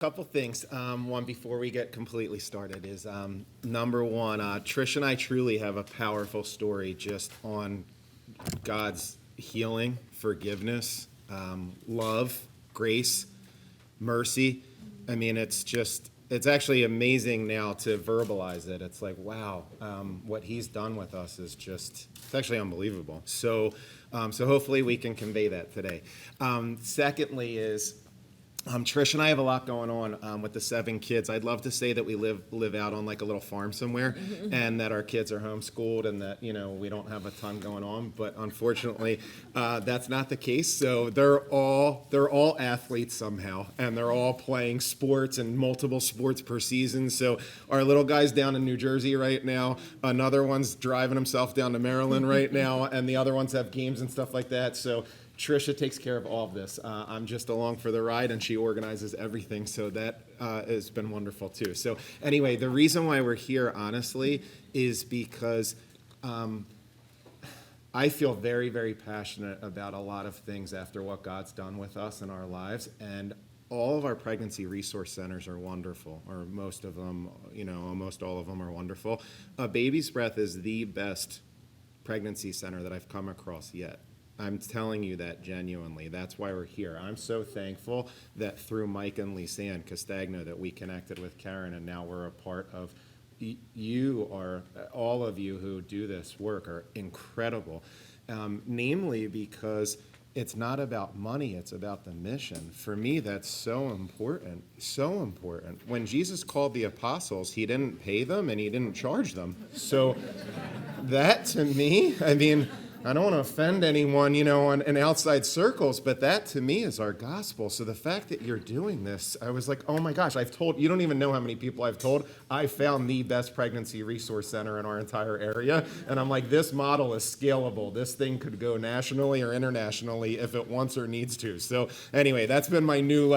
Couple things. One, before we get completely started is number one, Trish and I truly have a powerful story just on God's healing, forgiveness, love, grace, mercy. I mean, it's actually amazing now to verbalize it. It's like, wow, what he's done with us is it's actually unbelievable. So hopefully we can convey that today. Secondly is, Trish and I have a lot going on with the 7 kids. I'd love to say that we live out on like a little farm somewhere, and that our kids are homeschooled, and that we don't have a ton going on. But unfortunately, that's not the case. So they're all athletes somehow, and they're all playing sports and multiple sports per season. So our little guy's down in New Jersey right now. Another one's driving himself down to Maryland right now, and the other ones have games and stuff like that. So Tricia takes care of all of this. I'm just along for the ride, and she organizes everything, so that has been wonderful too. So anyway, the reason why we're here, honestly, is because I feel very, very passionate about a lot of things after what God's done with us in our lives, and all of our pregnancy resource centers are wonderful, or most of them, almost all of them are wonderful. Baby's Breath is the best pregnancy center that I've come across yet. I'm telling you that genuinely. That's why we're here. I'm so thankful that through Mike and Lisanne Castagno that we connected with Karen, and now we're a part of. All of you who do this work are incredible, namely because it's not about money, it's about the mission. For me, that's so important, so important. When Jesus called the apostles, he didn't pay them and he didn't charge them. So that to me, I mean, I don't want to offend anyone, in outside circles, but that to me is our gospel. So the fact that you're doing this, I was like, oh my gosh, you don't even know how many people I've told. I found the best pregnancy resource center in our entire area. And I'm like, this model is scalable. This thing could go nationally or internationally if it wants or needs to. So anyway, that's been my new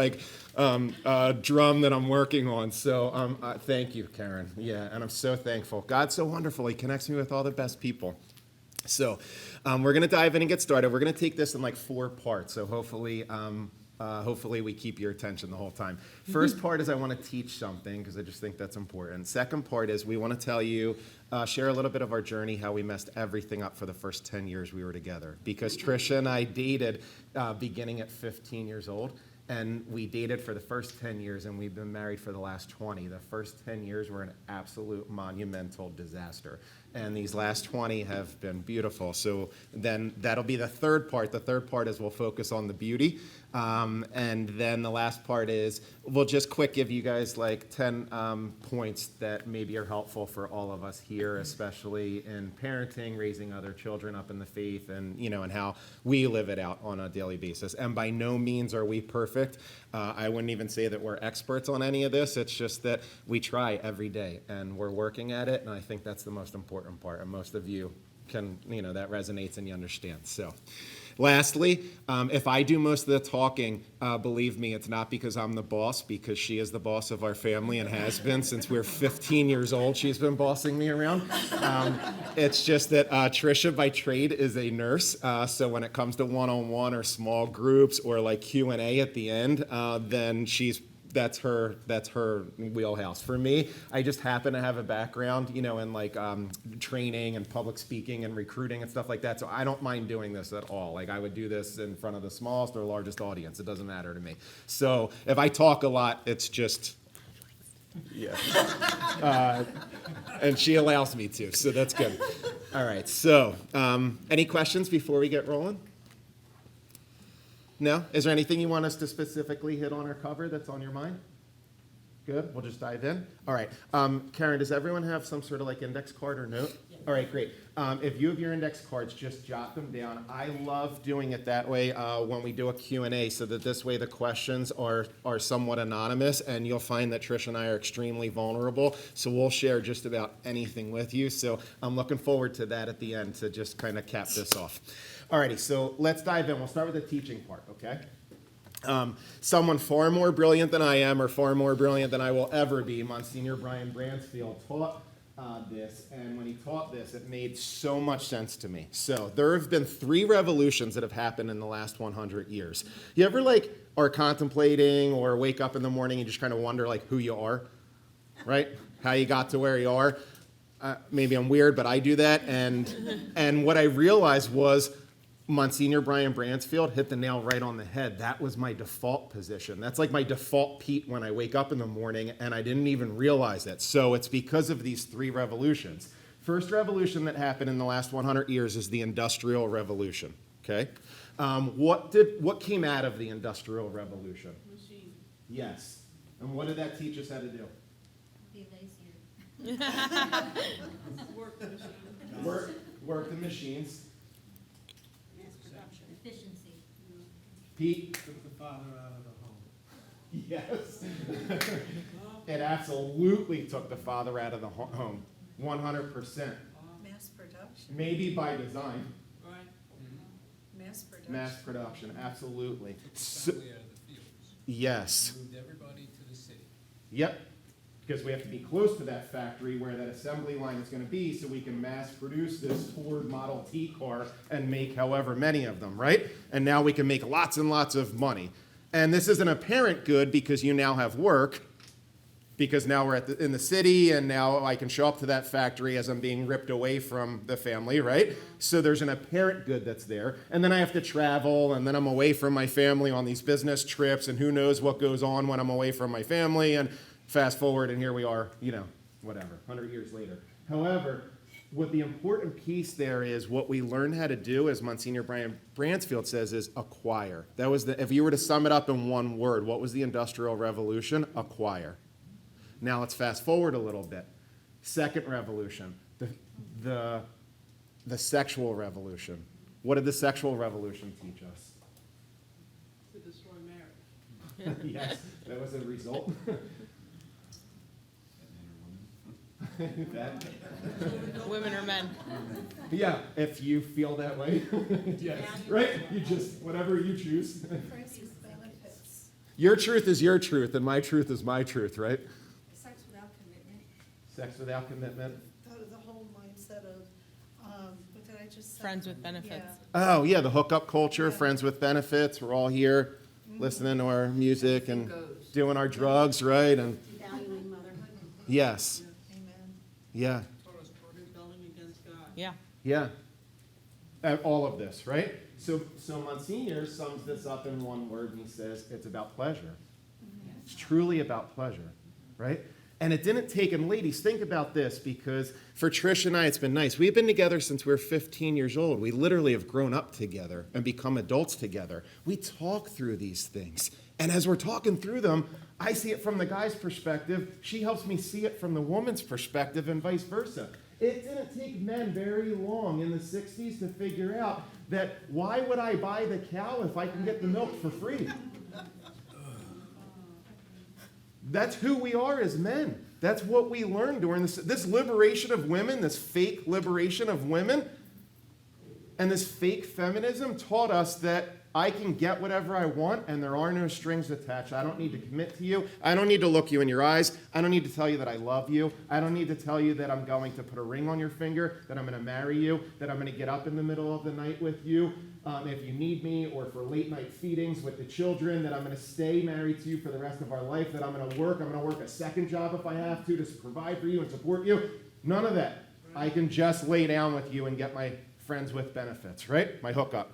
drum that I'm working on. So thank you, Karen. Yeah, and I'm so thankful. God's so wonderful. He connects me with all the best people. So we're going to dive in and get started. We're going to take this in 4 parts, so hopefully we keep your attention the whole time. First part is I want to teach something because I just think that's important. Second part is we want to tell you, share a little bit of our journey, how we messed everything up for the first 10 years we were together. Because Tricia and I dated beginning at 15 years old. And we dated for the first 10 years, and we've been married for the last 20. The first 10 years were an absolute monumental disaster. And these last 20 have been beautiful. So then that'll be the third part. The third part is we'll focus on the beauty. And then the last part is we'll just quick give you guys 10 points that maybe are helpful for all of us here, especially in parenting, raising other children up in the faith, and and how we live it out on a daily basis. And by no means are we perfect. I wouldn't even say that we're experts on any of this. It's just that we try every day, and we're working at it, and I think that's the most important part. And most of you can, that resonates and you understand. So lastly, if I do most of the talking, believe me, it's not because I'm the boss, because she is the boss of our family and has been since we're 15 years old. She's been bossing me around. It's just that Tricia by trade is a nurse. So when it comes to one-on-one or small groups or Q&A at the end, then that's her wheelhouse. For me, I just happen to have a background, in training and public speaking and recruiting and stuff like that. So I don't mind doing this at all. I would do this in front of the smallest or largest audience. It doesn't matter to me. So if I talk a lot, it's just, yeah. And she allows me to, so that's good. All right. So any questions before we get rolling? No? Is there anything you want us to specifically hit on or cover that's on your mind? Good. We'll just dive in. All right. Karen, does everyone have some sort of index card or note? Yeah. All right, great. If you have your index cards, just jot them down. I love doing it that way when we do a Q&A, so that this way the questions are somewhat anonymous, and you'll find that Trish and I are extremely vulnerable, so we'll share just about anything with you. So I'm looking forward to that at the end to just kind of cap this off. Alrighty, so let's dive in. We'll start with the teaching part, okay? Someone far more brilliant than I am, or far more brilliant than I will ever be, Monsignor Brian Bransfield taught this, and when he taught this, it made so much sense to me. So there have been 3 revolutions that have happened in the last 100 years. You ever are contemplating or wake up in the morning and just kind of wonder like who you are, right? How you got to where you are. Maybe I'm weird, but I do that. And what I realized was Monsignor Brian Bransfield hit the nail right on the head. That was my default position. That's like my default Pete when I wake up in the morning, and I didn't even realize it. So it's because of these three revolutions. First revolution that happened in the last 100 years is the Industrial Revolution, okay? What came out of the Industrial Revolution? Machine. Yes. And what did that teach us how to do? Be lazier. Work the machine. Work the machines. Mass production. Efficiency. Pete? Took the father out of the home. Yes. It absolutely took the father out of the home. 100%. Mass production, Maybe by design. Right. mass production. Mass production, absolutely. So, Family out of the fields. yes. Moved everybody to the city. Yep. Because we have to be close to that factory where that assembly line is going to be so we can mass produce this Ford Model T car and make however many of them, right? And now we can make lots and lots of money. And this is an apparent good because you now have work, because now we're in the city and now I can show up to that factory as I'm being ripped away from the family, right? So there's an apparent good that's there. And then I have to travel, and then I'm away from my family on these business trips, and who knows what goes on when I'm away from my family. And fast forward, and here we are, whatever, 100 years later. However, what the important piece there is, what we learn how to do, as Monsignor Brian Bransfield says, is acquire. That was if you were to sum it up in one word, what was the Industrial Revolution? Acquire. Now let's fast forward a little bit. Second revolution, the sexual revolution. What did the sexual revolution teach us? To destroy marriage. Yes, that was a result. That- Women or men? yeah, if you feel that way. Yes, right? You just, whatever you choose. Friends with benefits. Your truth is your truth, and my truth is my truth, right? Sex without commitment. Sex without commitment. The whole mindset of, what did I just say? Friends with benefits. Yeah. Oh, yeah, the hookup culture, Yeah. friends with benefits. We're all here listening to our music and doing our drugs, right? And Valuing motherhood. yes, Amen. yeah, Taught us rebelling against God. Yeah. yeah. All of this, right? So Monsignor sums this up in one word, and he says it's about pleasure. It's truly about pleasure, right? And it didn't take, and ladies, think about this, because for Tricia and I, it's been nice. We've been together since we were 15 years old. We literally have grown up together and become adults together. We talk through these things. And as we're talking through them, I see it from the guy's perspective. She helps me see it from the woman's perspective, and vice versa. It didn't take men very long in the 60s to figure out that why would I buy the cow if I can get the milk for free? That's who we are as men. That's what we learned during this liberation of women, this fake liberation of women, and this fake feminism taught us that I can get whatever I want and there are no strings attached. I don't need to commit to you. I don't need to look you in your eyes. I don't need to tell you that I love you. I don't need to tell you that I'm going to put a ring on your finger, that I'm going to marry you, that I'm going to get up in the middle of the night with you if you need me, or for late night feedings with the children, that I'm going to stay married to you for the rest of our life, that I'm going to work a second job if I have to provide for you and support you. None of that. I can just lay down with you and get my friends with benefits, right? My hookup.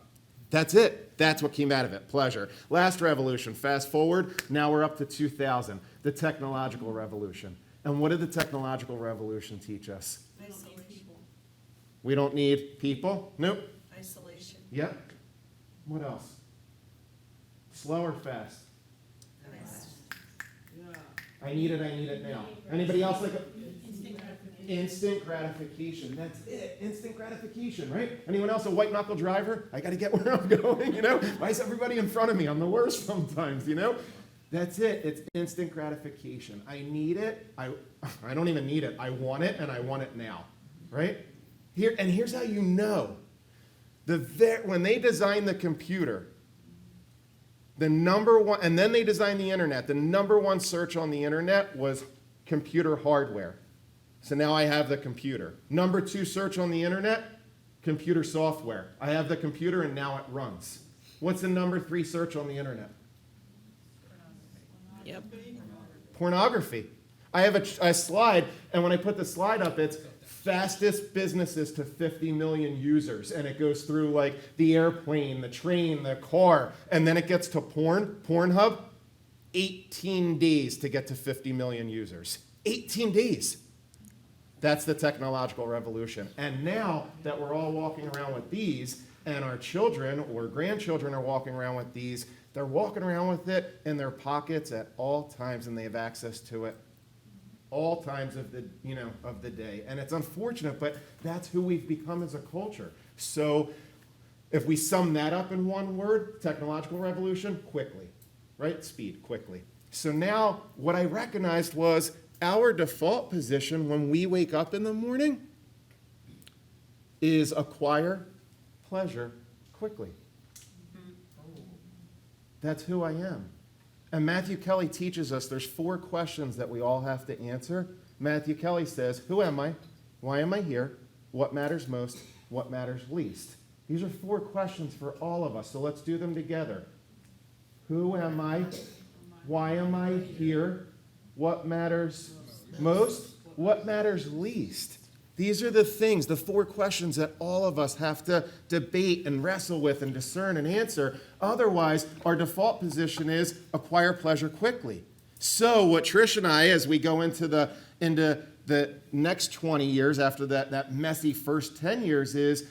That's it. That's what came out of it. Pleasure. Last revolution. Fast forward. Now we're up to 2000. The technological revolution. And what did the technological revolution teach us? Isolation. We don't need people? Nope. Isolation. Yep. What else? Slow or fast? Yeah. I need it now. Anybody else like a... Instant gratification. That's it. Instant gratification, right? Anyone else a white knuckle driver? I got to get where I'm going, Why is everybody in front of me? I'm the worst sometimes, That's it. It's instant gratification. I need it. I don't even need it. I want it, and I want it now, right? Here's how you know. When they designed the computer, the number one, and then they designed the internet, the number one search on the internet was computer hardware. So now I have the computer. Number 2 search on the internet, computer software. I have the computer and now it runs. What's the number 3 search on the internet? Yep. Pornography. I have a slide, and when I put the slide up, it's fastest businesses to 50 million users, and it goes through like the airplane, the train, the car, and then it gets to Pornhub, 18 days to get to 50 million users. 18 days. That's the technological revolution. And now that we're all walking around with these, and our children or grandchildren are walking around with these, they're walking around with it in their pockets at all times, and they have access to it all times of the day. And it's unfortunate, but that's who we've become as a culture. So if we sum that up in one word, technological revolution, quickly, right? Speed, quickly. So now what I recognized was our default position when we wake up in the morning is acquire pleasure quickly. That's who I am. And Matthew Kelly teaches us there's 4 questions that we all have to answer. Matthew Kelly says, who am I? Why am I here? What matters most? What matters least? These are 4 questions for all of us, so let's do them together. Who am I? Why am I here? What matters most? What matters least? These are the things, the 4 questions that all of us have to debate and wrestle with and discern and answer. Otherwise, our default position is acquire pleasure quickly. So what Tricia and I, as we go into the next 20 years after that messy first 10 years is,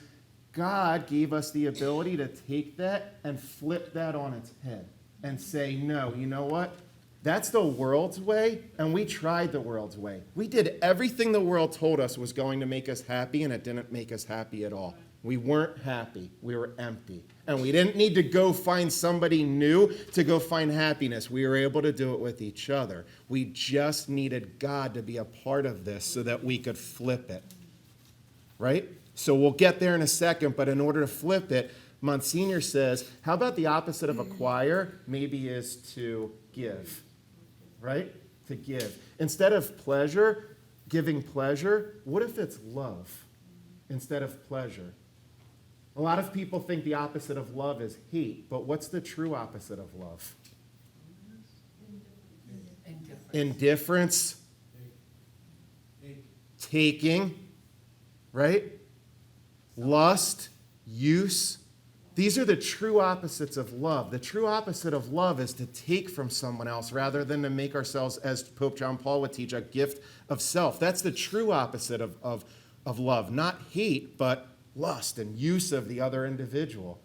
God gave us the ability to take that and flip that on its head and say, no, you know what? That's the world's way, and we tried the world's way. We did everything the world told us was going to make us happy, and it didn't make us happy at all. We weren't happy. We were empty. And we didn't need to go find somebody new to go find happiness. We were able to do it with each other. We just needed God to be a part of this so that we could flip it. Right? So we'll get there in a second, but in order to flip it, Monsignor says, how about the opposite of acquire? Maybe is to give. Right? To give. Instead of pleasure, giving pleasure, what if it's love instead of pleasure? A lot of people think the opposite of love is hate, but what's the true opposite of love? Indifference. Taking. Right? Lust. Use. These are the true opposites of love. The true opposite of love is to take from someone else rather than to make ourselves, as Pope John Paul would teach, a gift of self. That's the true opposite of love. Not hate, but lust and use of the other individual.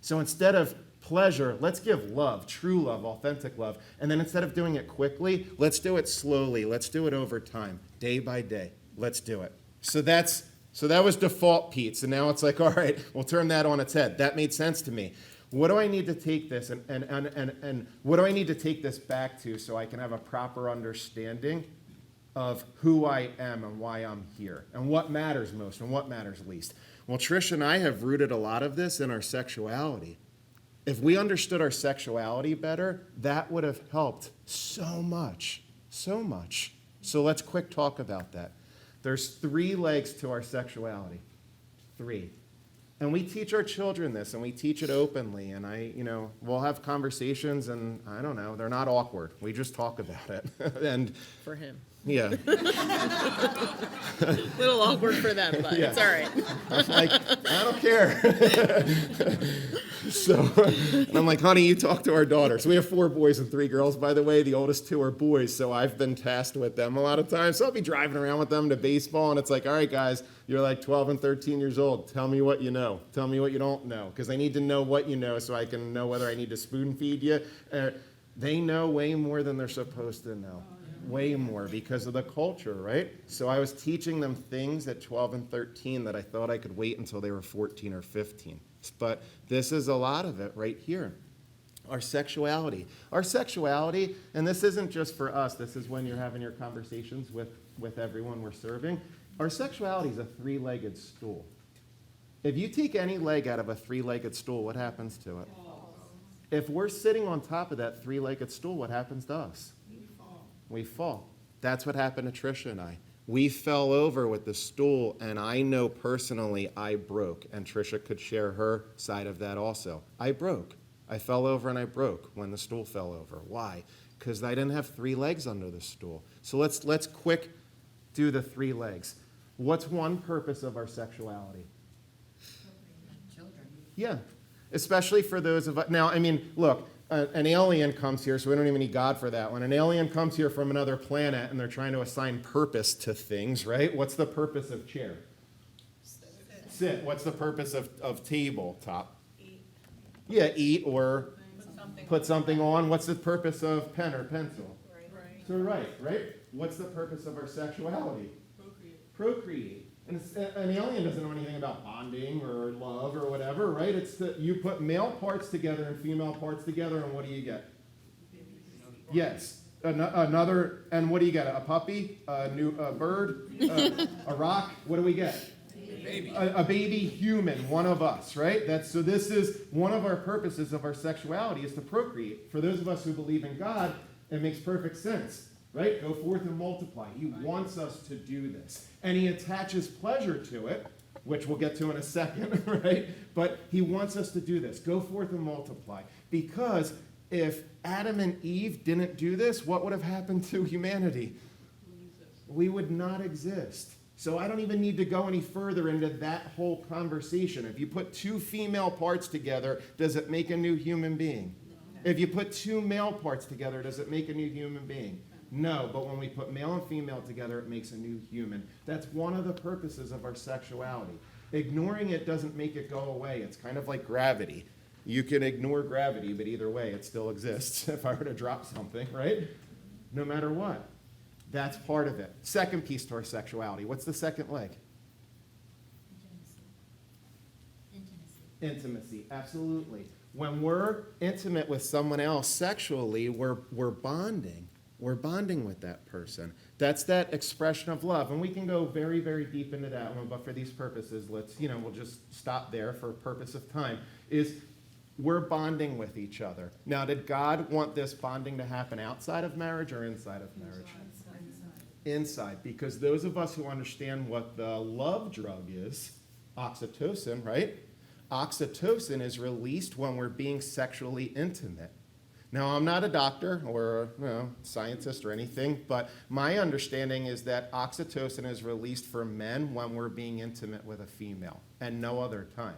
So instead of pleasure, let's give love, true love, authentic love. And then instead of doing it quickly, let's do it slowly. Let's do it over time, day by day. Let's do it. So that was default, Pete. So now it's like, all right, we'll turn that on its head. That made sense to me. What do I need to take this and what do I need to take this back to so I can have a proper understanding of who I am and why I'm here and what matters most and what matters least? Well, Tricia and I have rooted a lot of this in our sexuality. If we understood our sexuality better, that would have helped so much, so much. So let's quick talk about that. There's 3 legs to our sexuality. 3. And we teach our children this, and we teach it openly. And we'll have conversations, and I don't know, they're not awkward. We just talk about it. And For him. yeah, A little awkward for them, but Yeah. it's all right. I'm like, I don't care. And I'm like, honey, you talk to our daughters. We have 4 boys and 3 girls, by the way. The oldest 2 are boys, so I've been tasked with them a lot of times. So I'll be driving around with them to baseball, and it's like, all right, guys, you're like 12 and 13 years old. Tell me what you know. Tell me what you don't know, because I need to know what you know so I can know whether I need to spoon feed you. They know way more than they're supposed to know. Way more because of the culture, right? So I was teaching them things at 12 and 13 that I thought I could wait until they were 14 or 15. But this is a lot of it right here. Our sexuality. Our sexuality, and this isn't just for us, this is when you're having your conversations with everyone we're serving. Our sexuality is a 3-legged stool. If you take any leg out of a 3-legged stool, what happens to it? If we're sitting on top of that 3-legged stool, what happens to us? We fall. That's what happened to Tricia and I. We fell over with the stool, and I know personally I broke, and Tricia could share her side of that also. I broke. I fell over and I broke when the stool fell over. Why? because I didn't have 3 legs under the stool. So let's quick do the 3 legs. What's one purpose of our sexuality? Children. Yeah, especially for those of us. Now, I mean, look, an alien comes here, so we don't even need God for that one. An alien comes here from another planet, and they're trying to assign purpose to things, right? What's the purpose of chair? Sit. What's the purpose of tabletop? Eat. Yeah, eat or Something. put something on. What's the purpose of pen or pencil? Right. To write, right? What's the purpose of our sexuality? Procreate. Procreate. And an alien doesn't know anything about bonding or love or whatever, right? It's that you put male parts together and female parts together, and what do you get? Yes. Another, and what do you get? A puppy, a bird, a rock. What do we get? Baby. A baby human, one of us, right? So this is one of our purposes of our sexuality is to procreate. For those of us who believe in God, it makes perfect sense, right? Go forth and multiply. He wants us to do this. And he attaches pleasure to it, which we'll get to in a second, right? But he wants us to do this. Go forth and multiply. Because if Adam and Eve didn't do this, what would have happened to humanity? We would not exist. So I don't even need to go any further into that whole conversation. If you put 2 female parts together, does it make a new human being? If you put 2 male parts together, does it make a new human being? No, but when we put male and female together, it makes a new human. That's one of the purposes of our sexuality. Ignoring it doesn't make it go away. It's kind of like gravity. You can ignore gravity, but either way, it still exists if I were to drop something, right? No matter what. That's part of it. Second piece to our sexuality. What's the second leg? Intimacy, absolutely. When we're intimate with someone else sexually, we're bonding. We're bonding with that person. That's that expression of love. And we can go very, very deep into that one, but for these purposes, we'll just stop there for purpose of time, is we're bonding with each other. Now, did God want this bonding to happen outside of marriage or inside of marriage? Inside, because those of us who understand what the love drug is, oxytocin, right? Oxytocin is released when we're being sexually intimate. Now, I'm not a doctor or scientist or anything, but my understanding is that oxytocin is released for men when we're being intimate with a female and no other time.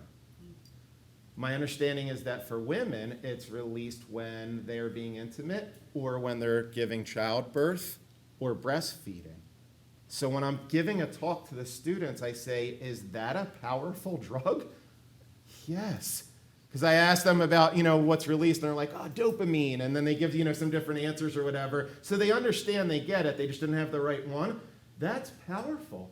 My understanding is that for women, it's released when they're being intimate or when they're giving childbirth or breastfeeding. So when I'm giving a talk to the students, I say, is that a powerful drug? Yes. Because I ask them about, what's released, and they're like, dopamine, and then they give, some different answers or whatever. So they understand, they get it, they just didn't have the right one. That's powerful.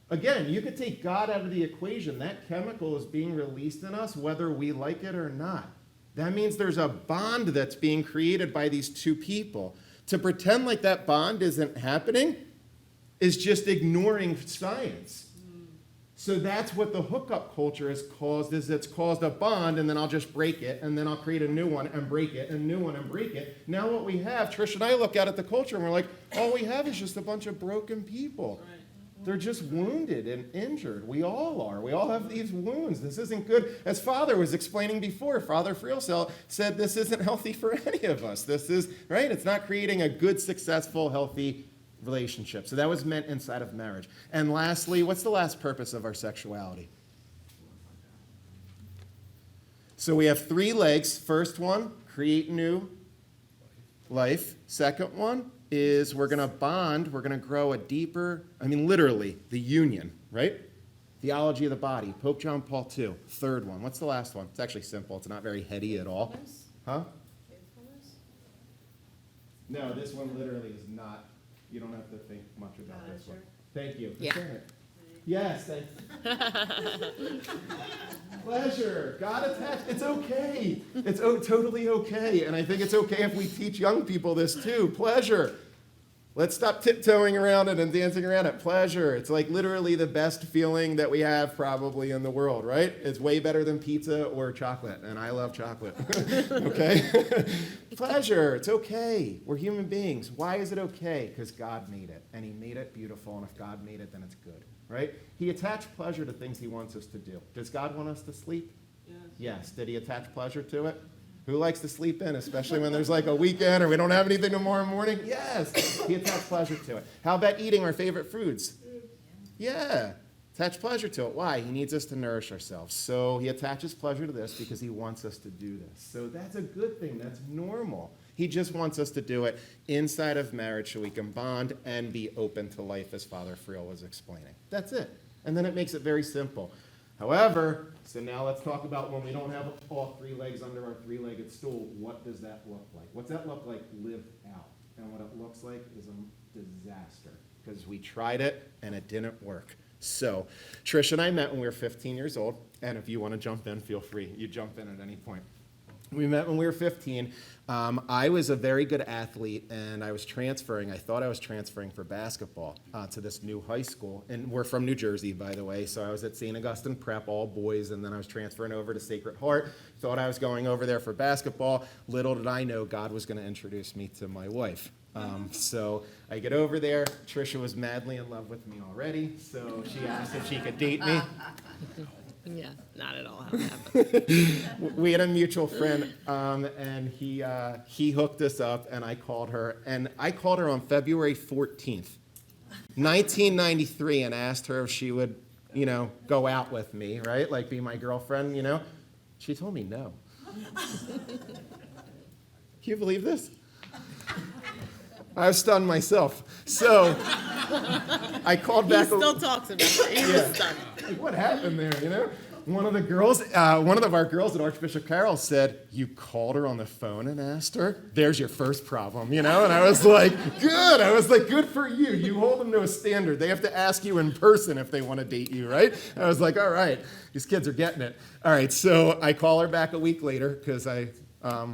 Again, you could take God out of the equation. That chemical is being released in us whether we like it or not. That means there's a bond that's being created by these 2 people. To pretend like that bond isn't happening is just ignoring science. So that's what the hookup culture has caused, is it's caused a bond, and then I'll just break it, and then I'll create a new one and break it, and a new one and break it. Now what we have, Tricia and I look out at the culture, and we're like, all we have is just a bunch of broken people. Right. They're just wounded and injured. We all are. We all have these wounds. This isn't good. As Father was explaining before, Father Frielcell said this isn't healthy for any of us. This is, right? It's not creating a good, successful, healthy relationship. So that was meant inside of marriage. And lastly, what's the last purpose of our sexuality? So we have 3 legs. First one, create new life. Second one is we're going to bond, we're going to grow a deeper, literally, the union, right? Theology of the body, Pope John Paul II. Third one. What's the last one? It's actually simple. It's not very heady at all. Huh? No, this one literally is not. You don't have to think much about this one. Thank you. Yeah. Yes, thank you. Pleasure. God attached. It's okay. It's totally okay. And I think it's okay if we teach young people this too. Pleasure. Let's stop tiptoeing around it and dancing around it. Pleasure. It's like literally the best feeling that we have probably in the world, right? It's way better than pizza or chocolate. And I love chocolate. Okay? Pleasure. It's okay. We're human beings. Why is it okay? Because God made it. And he made it beautiful. And if God made it, then it's good. Right? He attached pleasure to things he wants us to do. Does God want us to sleep? Yes. Yes. Did he attach pleasure to it? Who likes to sleep in, especially when there's like a weekend or we don't have anything tomorrow morning? Yes, he attached pleasure to it. How about eating our favorite foods? Yeah, attach pleasure to it. Why? He needs us to nourish ourselves. So he attaches pleasure to this because he wants us to do this. So that's a good thing. That's normal. He just wants us to do it inside of marriage so we can bond and be open to life, as Father Friel was explaining. That's it. And then it makes it very simple. However, so now let's talk about when we don't have all three legs under our three-legged stool, what does that look like? What's that look like lived out? And what it looks like is a disaster because we tried it and it didn't work. So Tricia and I met when we were 15 years old, and if you want to jump in, feel free. You jump in at any point. We met when we were 15. I was a very good athlete, and I was transferring. I thought I was transferring for basketball to this new high school. And we're from New Jersey, by the way. So I was at St. Augustine Prep, all boys, and then I was transferring over to Sacred Heart. Thought I was going over there for basketball. Little did I know God was going to introduce me to my wife. So I get over there. Tricia was madly in love with me already, so she asked if she could date me. Yeah, not at all how it happened. We had a mutual friend, and he hooked us up, and I called her on February 14th, 1993, and asked her if she would, go out with me, right? Like be my girlfriend, She told me no. Can you believe this? I was stunned myself. So I called He back. still talks about it. He was stunned. Like, what happened there, One of our girls at Archbishop Carroll said, you called her on the phone and asked her? There's your first problem, And I was like, good. I was like, good for you. You hold them to a standard. They have to ask you in person if they want to date you, right? I was like, all right, these kids are getting it. All right, so I call her back a week later because I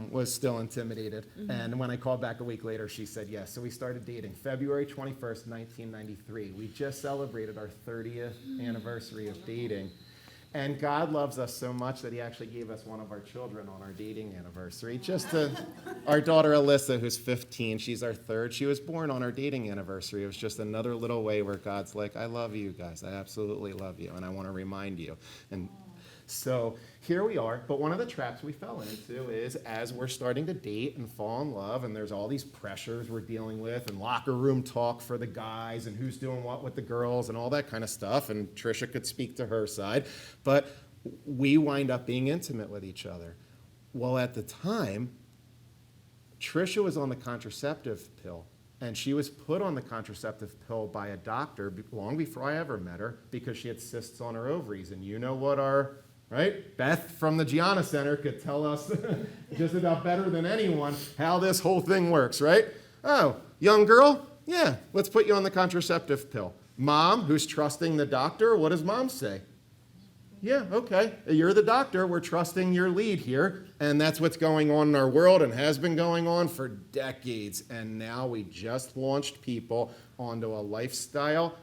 was still intimidated. Mm-hmm. And when I called back a week later, she said yes. So we started dating February 21st, 1993. We just celebrated our 30th anniversary of dating. And God loves us so much that he actually gave us one of our children on our dating anniversary. Our daughter Alyssa, who's 15, she's our third. She was born on our dating anniversary. It was just another little way where God's like, I love you guys. I absolutely love you. And I want to remind you. And so here we are, but one of the traps we fell into is as we're starting to date and fall in love, and there's all these pressures we're dealing with, and locker room talk for the guys, and who's doing what with the girls, and all that kind of stuff, and Tricia could speak to her side, but we wind up being intimate with each other. Well, at the time, Tricia was on the contraceptive pill, and she was put on the contraceptive pill by a doctor long before I ever met her because she had cysts on her ovaries, and you know what right? Beth from the Gianna Center could tell us just about better than anyone how this whole thing works, right? Oh, young girl? Yeah, let's put you on the contraceptive pill. Mom, who's trusting the doctor, what does mom say? Yeah, okay, you're the doctor, we're trusting your lead here, and that's what's going on in our world and has been going on for decades, and now we just launched people onto a lifestyle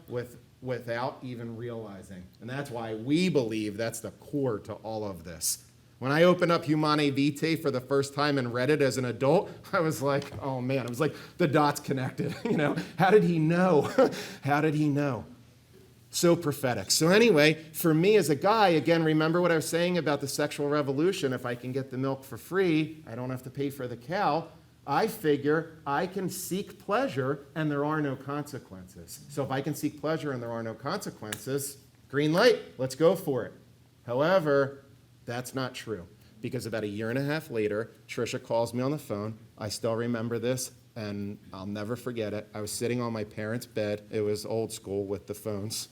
without even realizing. And that's why we believe that's the core to all of this. When I opened up Humane Vitae for the first time and read it as an adult, I was like, oh man, it was like the dots connected. How did he know? How did he know? So prophetic. So anyway, for me as a guy, again, remember what I was saying about the sexual revolution. If I can get the milk for free, I don't have to pay for the cow. I figure I can seek pleasure and there are no consequences. So if I can seek pleasure and there are no consequences, green light, let's go for it. However, that's not true because about a year and a half later, Tricia calls me on the phone. I still remember this and I'll never forget it. I was sitting on my parents' bed. It was old school with the phones.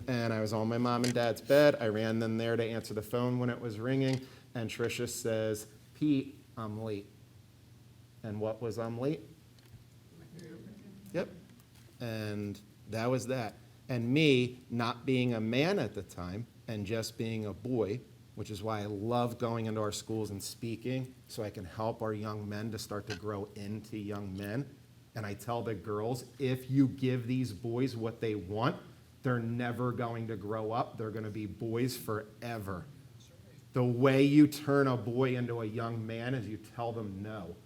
And I was on my mom and dad's bed. I ran them there to answer the phone when it was ringing. And Tricia says, Pete, I'm late. And what was I'm late? Yep. And that was that. And me not being a man at the time and just being a boy, which is why I love going into our schools and speaking so I can help our young men to start to grow into young men. And I tell the girls, if you give these boys what they want, they're never going to grow up. They're going to be boys forever. The way you turn a boy into a young man is you tell them no.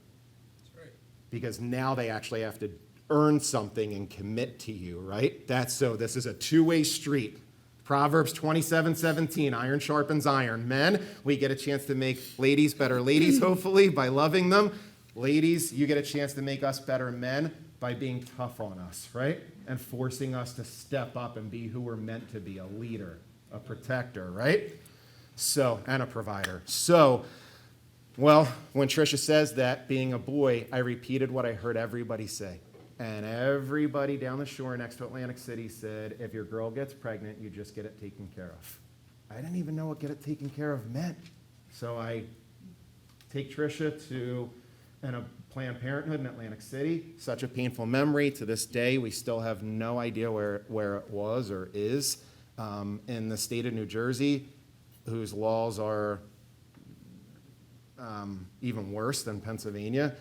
Because now they actually have to earn something and commit to you, right? So this is a two-way street. Proverbs 27:17, iron sharpens iron. Men, we get a chance to make ladies better ladies, hopefully, by loving them. Ladies, you get a chance to make us better men by being tough on us, right? And forcing us to step up and be who we're meant to be, a leader, a protector, right? So, and a provider. So, well, when Tricia says that, being a boy, I repeated what I heard everybody say. And everybody down the shore next to Atlantic City said, if your girl gets pregnant, you just get it taken care of. I didn't even know what get it taken care of meant. So I take Tricia to a Planned Parenthood in Atlantic City. Such a painful memory. To this day, we still have no idea where it was or is. In the state of New Jersey, whose laws are even worse than Pennsylvania,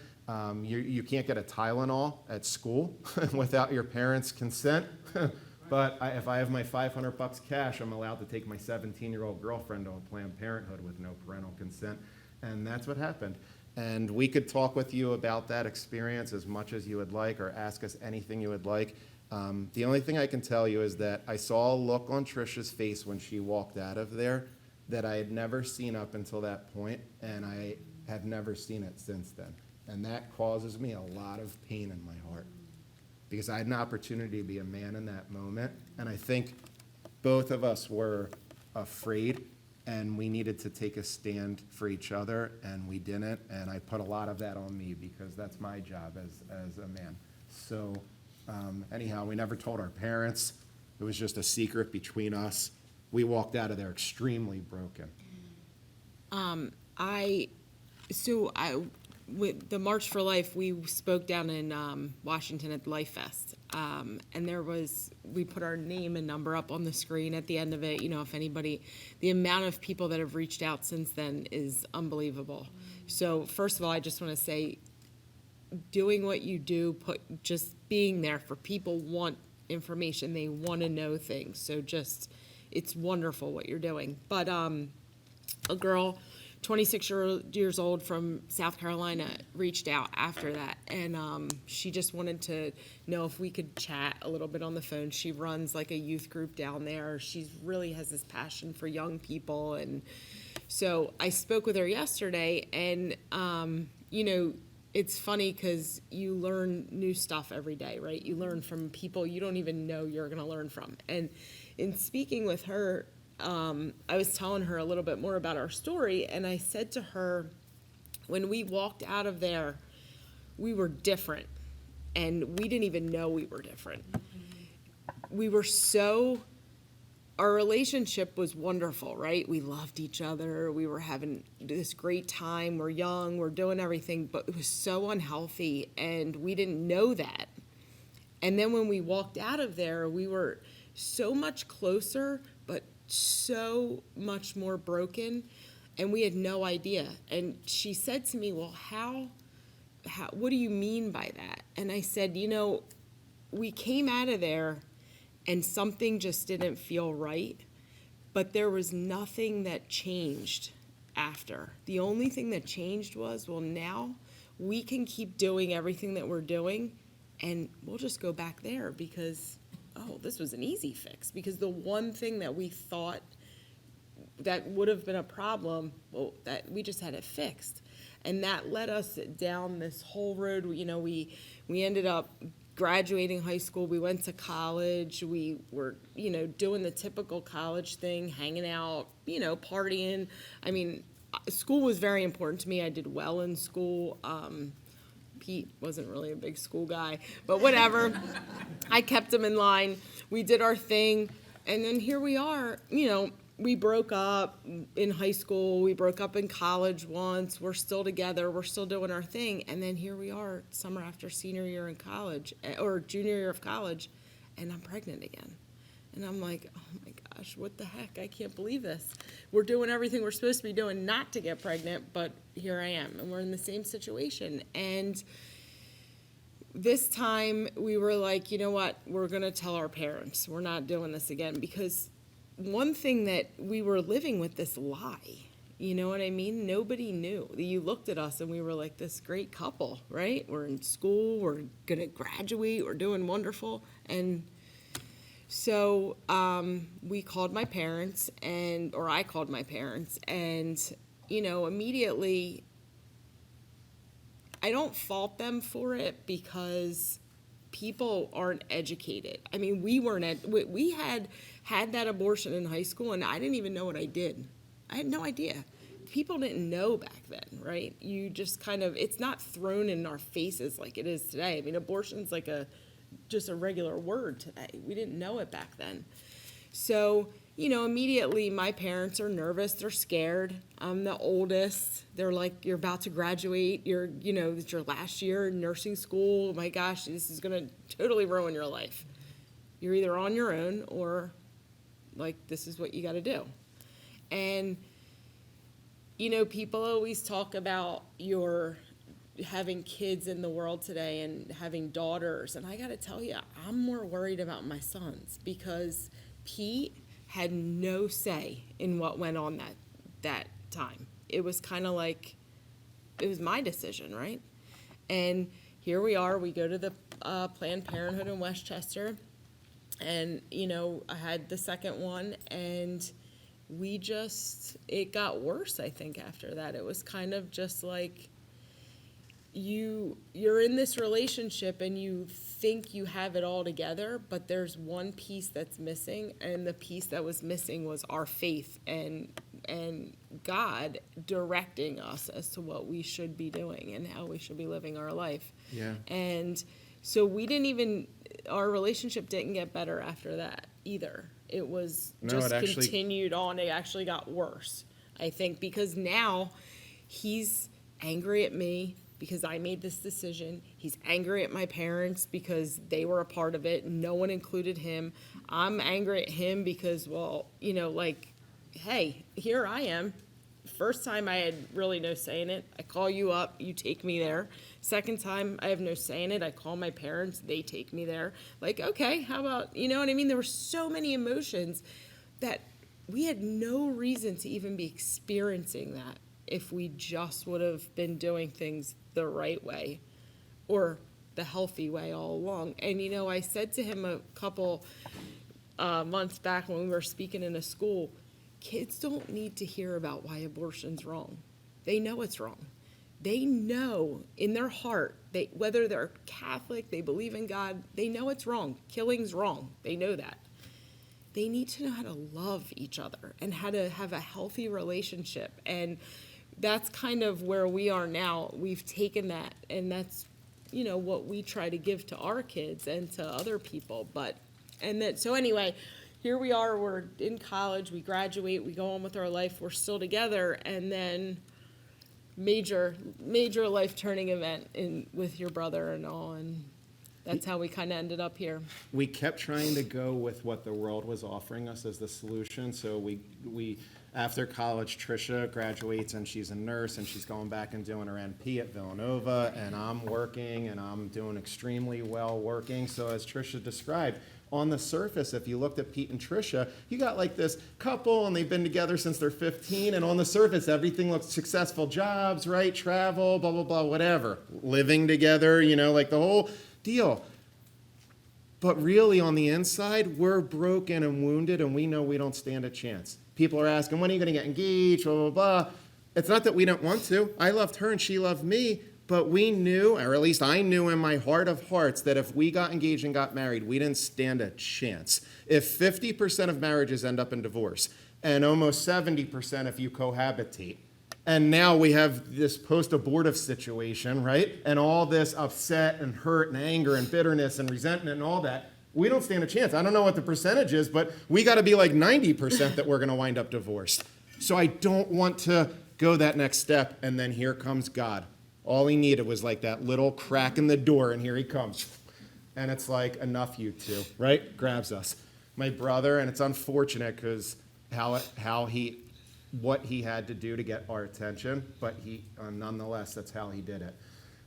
you can't get a Tylenol at school without your parents' consent. But if I have my $500 cash, I'm allowed to take my 17-year-old girlfriend to a Planned Parenthood with no parental consent. And that's what happened. And we could talk with you about that experience as much as you would like, or ask us anything you would like. The only thing I can tell you is that I saw a look on Tricia's face when she walked out of there that I had never seen up until that point, and I have never seen it since then. And that causes me a lot of pain in my heart, because I had an opportunity to be a man in that moment, and I think both of us were afraid, and we needed to take a stand for each other, and we didn't, and I put a lot of that on me, because that's my job as a man. So anyhow, we never told our parents. It was just a secret between us. We walked out of there extremely broken. With the March for Life, we spoke down in Washington at Life Fest, and we put our name and number up on the screen at the end of it. You know, if anybody, the amount of people that have reached out since then is unbelievable. So first of all, I just want to say, doing what you do, just being there for people want information, they want to know things. So it's wonderful what you're doing. But a girl, 26 years old from South Carolina, reached out after that, and she just wanted to know if we could chat a little bit on the phone. She runs like a youth group down there. She really has this passion for young people, and so I spoke with her yesterday, and it's funny because you learn new stuff every day, right? You learn from people you don't even know you're going to learn from. And in speaking with her, I was telling her a little bit more about our story, and I said to her, when we walked out of there, we were different, and we didn't even know we were different. Our relationship was wonderful, right? We loved each other. We were having this great time. We're young. We're doing everything, but it was so unhealthy, and we didn't know that. And then when we walked out of there, we were so much closer, but so much more broken, and we had no idea. And she said to me, well, how what do you mean by that? And I said, we came out of there and something just didn't feel right, but there was nothing that changed after. The only thing that changed was, well, now we can keep doing everything that we're doing, and we'll just go back there because this was an easy fix, because the one thing that we thought that would have been a problem, that we just had it fixed. And that led us down this whole road. We ended up graduating high school. We went to college. We were, doing the typical college thing, hanging out, partying. I mean, school was very important to me. I did well in school. Pete wasn't really a big school guy, but whatever. I kept him in line. We did our thing, and then here we are. We broke up in high school. We broke up in college once. We're still together. We're still doing our thing, and then here we are, summer after senior year in college, or junior year of college, and I'm pregnant again. And I'm like, oh my gosh, what the heck? I can't believe this. We're doing everything we're supposed to be doing not to get pregnant, but here I am, and we're in the same situation. And this time we were like, you know what? We're going to tell our parents. We're not doing this again, because one thing that we were living with this lie, you know what I mean? Nobody knew. You looked at us and we were like this great couple, right? We're in school. We're going to graduate. We're doing wonderful. And So we called my parents, or I called my parents, and, immediately, I don't fault them for it because people aren't educated. I mean, we had that abortion in high school, and I didn't even know what I did. I had no idea. People didn't know back then, right? You just it's not thrown in our faces like it is today. I mean, abortion's like just a regular word today. We didn't know it back then. So, immediately my parents are nervous. They're scared. I'm the oldest. They're like, you're about to graduate. It's your last year in nursing school. Oh my gosh, this is going to totally ruin your life. You're either on your own or, this is what you got to do. And, people always talk about having kids in the world today and having daughters. And I got to tell you, I'm more worried about my sons because Pete had no say in what went on that time. It was kind of like, it was my decision, right? And here we are, we go to the Planned Parenthood in Westchester, and, I had the second one, and it got worse, I think, after that. It was kind of just like, you're in this relationship and you think you have it all together, but there's one piece that's missing, and the piece that was missing was our faith and God directing us as to what we should be doing and how we should be living our life. Yeah. And so our relationship didn't get better after that either. It was continued on. It actually got worse, I think, because now he's angry at me because I made this decision. He's angry at my parents because they were a part of it. No one included him. I'm angry at him because, hey, here I am. First time I had really no say in it. I call you up, you take me there. Second time I have no say in it. I call my parents, they take me there. Okay, how about, you know what I mean? There were so many emotions that we had no reason to even be experiencing that if we just would have been doing things the right way or the healthy way all along. And, I said to him a couple months back when we were speaking in a school, kids don't need to hear about why abortion's wrong. They know it's wrong. They know in their heart, whether they're Catholic, they believe in God, they know it's wrong. Killing's wrong. They know that. They need to know how to love each other and how to have a healthy relationship. And that's kind of where we are now. We've taken that, and that's, what we try to give to our kids and to other people. So anyway, here we are, we're in college, we graduate, we go on with our life, we're still together, and then major life turning event with your brother and all, and that's how we kind of ended up here. We kept trying to go with what the world was offering us as the solution. So we after college, Tricia graduates and she's a nurse and she's going back and doing her NP at Villanova, and I'm working and I'm doing extremely well working. So as Tricia described, on the surface, if you looked at Pete and Tricia, you got this couple and they've been together since they're 15, and on the surface, everything looks successful jobs, right? Travel, blah, blah, blah, whatever. Living together, the whole deal. But really, on the inside, we're broken and wounded, and we know we don't stand a chance. People are asking, when are you going to get engaged, blah, blah, blah. It's not that we don't want to. I loved her and she loved me, but we knew, or at least I knew in my heart of hearts, that if we got engaged and got married, we didn't stand a chance. If 50% of marriages end up in divorce, and almost 70% if you cohabitate, and now we have this post-abortive situation, right? And all this upset and hurt and anger and bitterness and resentment and all that, we don't stand a chance. I don't know what the percentage is, but we got to be 90% that we're going to wind up divorced. So I don't want to go that next step, and then here comes God. All he needed was that little crack in the door, and here he comes. And it's enough, you two, right? Grabs us. My brother, and it's unfortunate because what he had to do to get our attention, but nonetheless, that's how he did it.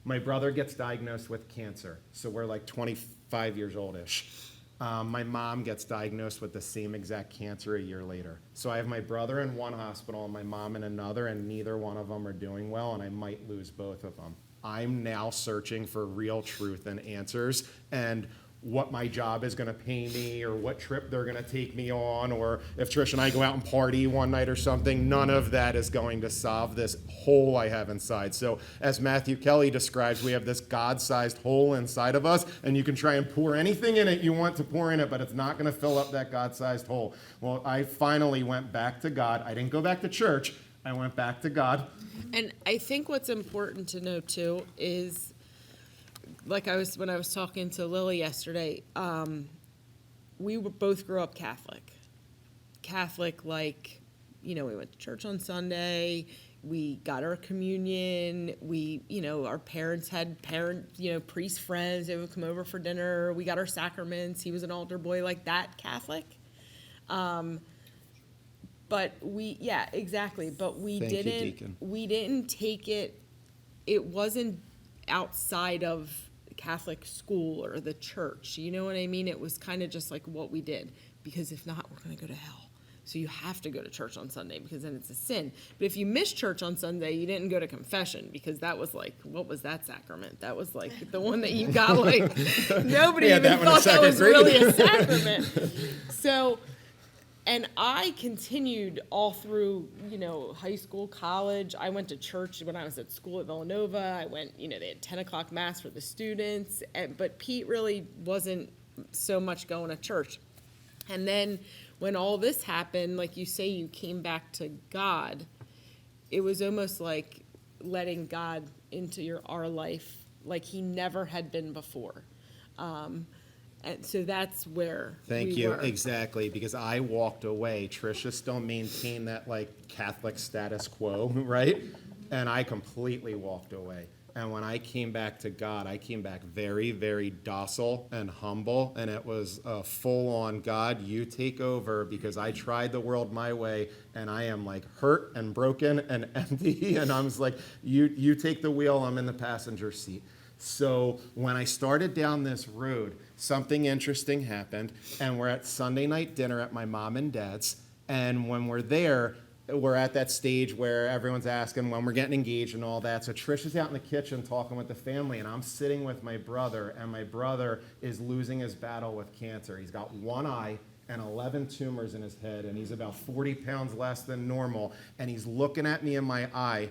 My brother gets diagnosed with cancer, so we're 25 years old-ish. My mom gets diagnosed with the same exact cancer a year later. So I have my brother in one hospital and my mom in another, and neither one of them are doing well, and I might lose both of them. I'm now searching for real truth and answers, and what my job is going to pay me or what trip they're going to take me on, or if Trish and I go out and party one night or something. None of that is going to solve this hole I have inside. So as Matthew Kelly describes, we have this God-sized hole inside of us, and you can try and pour anything in it you want to pour in it, but it's not going to fill up that God-sized hole. Well, I finally went back to God. I didn't go back to church. I went back to God. And I think what's important to know too is, like when I was talking to Lily yesterday, both grew up Catholic. Catholic, like, we went to church on Sunday, we got our communion, our parents had priest friends, they would come over for dinner, we got our sacraments, he was an altar boy, like that Catholic. But exactly. But we Thank you, Deacon. didn't take it wasn't outside of Catholic school or the church. You know what I mean? It was kind of just like what we did, because if not, we're going to go to hell. So you have to go to church on Sunday because then it's a sin. But if you miss church on Sunday, you didn't go to confession, because that was like, what was that sacrament? That was like the one that you got like, nobody Yeah, even that one in thought that second was grade. really a sacrament. So, and I continued all through, high school, college. I went to church when I was at school at Villanova. I went, they had 10 o'clock mass for the students. But Pete really wasn't so much going to church. And then when all this happened, like you say, you came back to God. It was almost like letting God into our life like he never had been before. And so that's where Thank we you. were. Exactly, because I walked away. Tricia still maintained that like Catholic status quo, right? And I completely walked away. And when I came back to God, I came back very, very docile and humble. And it was a full-on, God, you take over, because I tried the world my way, and I am like hurt and broken and empty. And I was like, you take the wheel, I'm in the passenger seat. So when I started down this road, something interesting happened, and we're at Sunday night dinner at my mom and dad's, and when we're there, we're at that stage where everyone's asking when we're getting engaged and all that. So Tricia's out in the kitchen talking with the family, and I'm sitting with my brother, and my brother is losing his battle with cancer. He's got one eye and 11 tumors in his head, and he's about 40 pounds less than normal, and he's looking at me in my eye.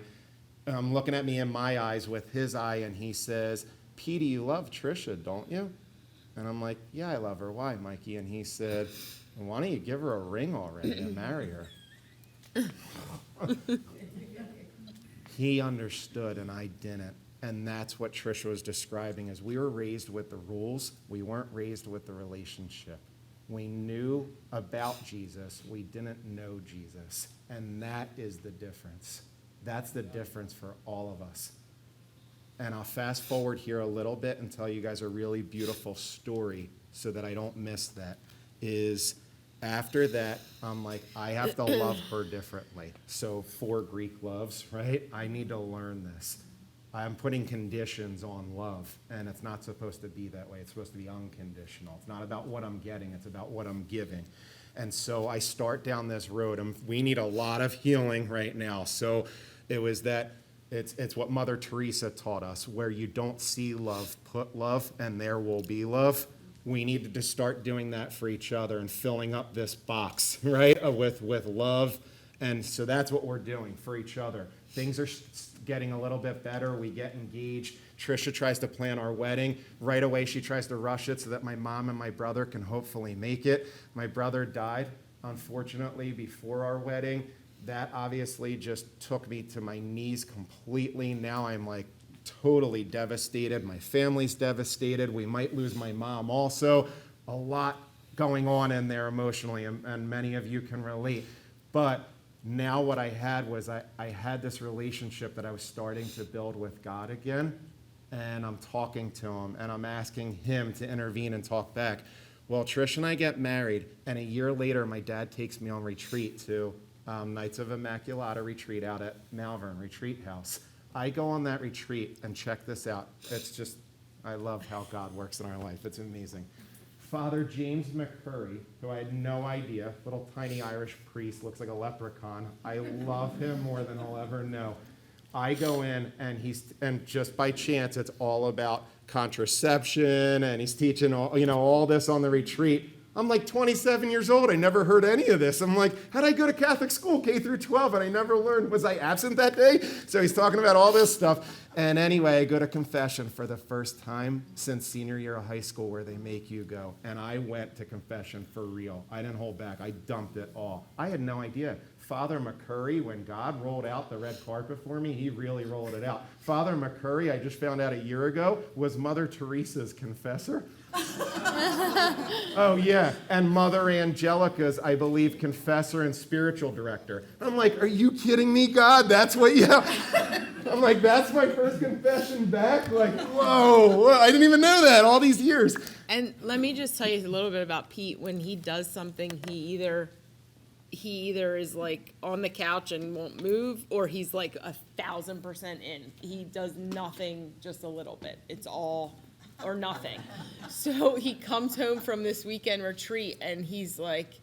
Looking at me in my eyes with his eye, and he says, Petey, you love Tricia, don't you? And I'm like, yeah, I love her. Why, Mikey? And he said, well, why don't you give her a ring already and marry her? He understood, and I didn't. And that's what Tricia was describing, is we were raised with the rules. We weren't raised with the relationship. We knew about Jesus. We didn't know Jesus. And that is the difference. That's the difference for all of us. And I'll fast forward here a little bit and tell you guys a really beautiful story so that I don't miss that. Is after that, I'm like, I have to love her differently. So 4 Greek loves, right? I need to learn this. I'm putting conditions on love, and it's not supposed to be that way. It's supposed to be unconditional. It's not about what I'm getting. It's about what I'm giving. And so I start down this road, and we need a lot of healing right now. So it was that it's what Mother Teresa taught us, where you don't see love, put love, and there will be love. We needed to start doing that for each other and filling up this box, right, with love. And so that's what we're doing for each other. Things are getting a little bit better. We get engaged. Tricia tries to plan our wedding. Right away, she tries to rush it so that my mom and my brother can hopefully make it. My brother died, unfortunately, before our wedding. That obviously just took me to my knees completely. Now I'm like totally devastated. My family's devastated. We might lose my mom also. A lot going on in there emotionally, and many of you can relate. But now what I had was I had this relationship that I was starting to build with God again, and I'm talking to him, and I'm asking him to intervene and talk back. Well, Trish and I get married, and a year later, my dad takes me on retreat to Knights of Immaculata retreat out at Malvern Retreat House. I go on that retreat, and check this out. It's just, I love how God works in our life. It's amazing. Father James McCurry, who I had no idea, little tiny Irish priest, looks like a leprechaun. I love him more than I'll ever know. I go in, and just by chance, it's all about contraception, and he's teaching all this on the retreat. I'm like 27 years old. I never heard any of this. I'm like, how'd I go to Catholic school, K through 12, and I never learned? Was I absent that day? So he's talking about all this stuff. And anyway, I go to confession for the first time since senior year of high school, where they make you go. And I went to confession for real. I didn't hold back. I dumped it all. I had no idea. Father McCurry, when God rolled out the red carpet for me, he really rolled it out. Father McCurry, I just found out a year ago, was Mother Teresa's confessor. Oh, yeah. And Mother Angelica's, I believe, confessor and spiritual director. I'm like, are you kidding me, God? That's what you have? I'm like, that's my first confession back? Like, whoa, I didn't even know that all these years. And let me just tell you a little bit about Pete. When he does something, he either is like on the couch and won't move, or he's like 1,000% in. He does nothing just a little bit. It's all or nothing. So he comes home from this weekend retreat and he's like,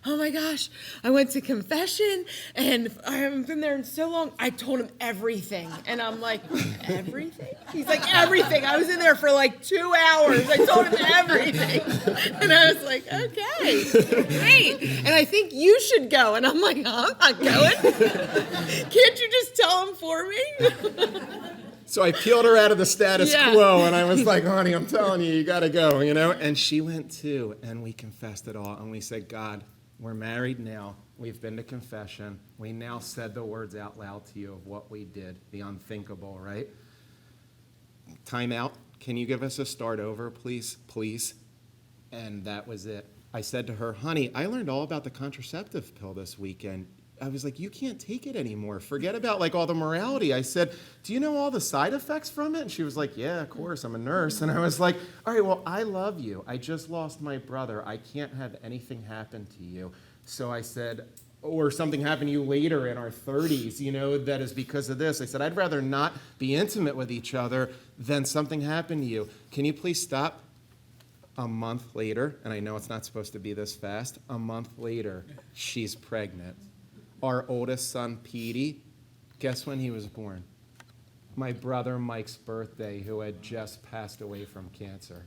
oh my gosh, I went to confession and I haven't been there in so long. I told him everything. And I'm like, everything? He's like, everything. I was in there for like 2 hours. I told him everything. And I was like, okay, great. And I think you should go. And I'm like, I'm not going. Can't you just tell him for me? So I peeled her out of the status quo, and I was like, honey, I'm telling you, you got to go, And she went too, and we confessed it all. And we said, God, we're married now. We've been to confession. We now said the words out loud to you of what we did, the unthinkable, right? Time out. Can you give us a start over, please? Please. And that was it. I said to her, honey, I learned all about the contraceptive pill this weekend. I was like, you can't take it anymore. Forget about like all the morality. I said, do you know all the side effects from it? And she was like, yeah, of course, I'm a nurse. And I was like, all right, well, I love you. I just lost my brother. I can't have anything happen to you. So I said, or something happen to you later in our 30s, that is because of this. I said, I'd rather not be intimate with each other than something happen to you. Can you please stop? A month later, and I know it's not supposed to be this fast, a month later, she's pregnant. Our oldest son, Petey, guess when he was born? My brother Mike's birthday, who had just passed away from cancer.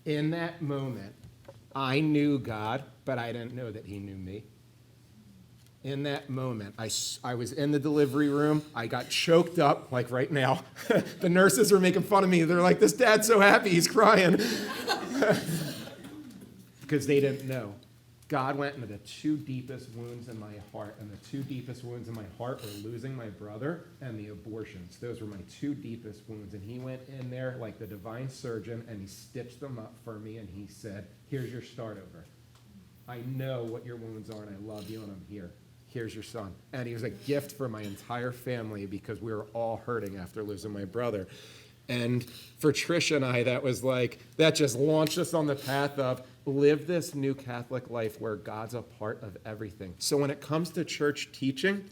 In that moment, I knew God, but I didn't know that he knew me. In that moment, I was in the delivery room. I got choked up, like right now. The nurses were making fun of me. They're like, this dad's so happy, he's crying. Because they didn't know. God went into the two deepest wounds in my heart, and the two deepest wounds in my heart were losing my brother and the abortions. Those were my two deepest wounds, and he went in there like the divine surgeon, and he stitched them up for me, and he said, here's your start over. I know what your wounds are, and I love you, and I'm here. Here's your son. And he was a gift for my entire family because we were all hurting after losing my brother. And for Tricia and I, that just launched us on the path of live this new Catholic life where God's a part of everything. So when it comes to church teaching,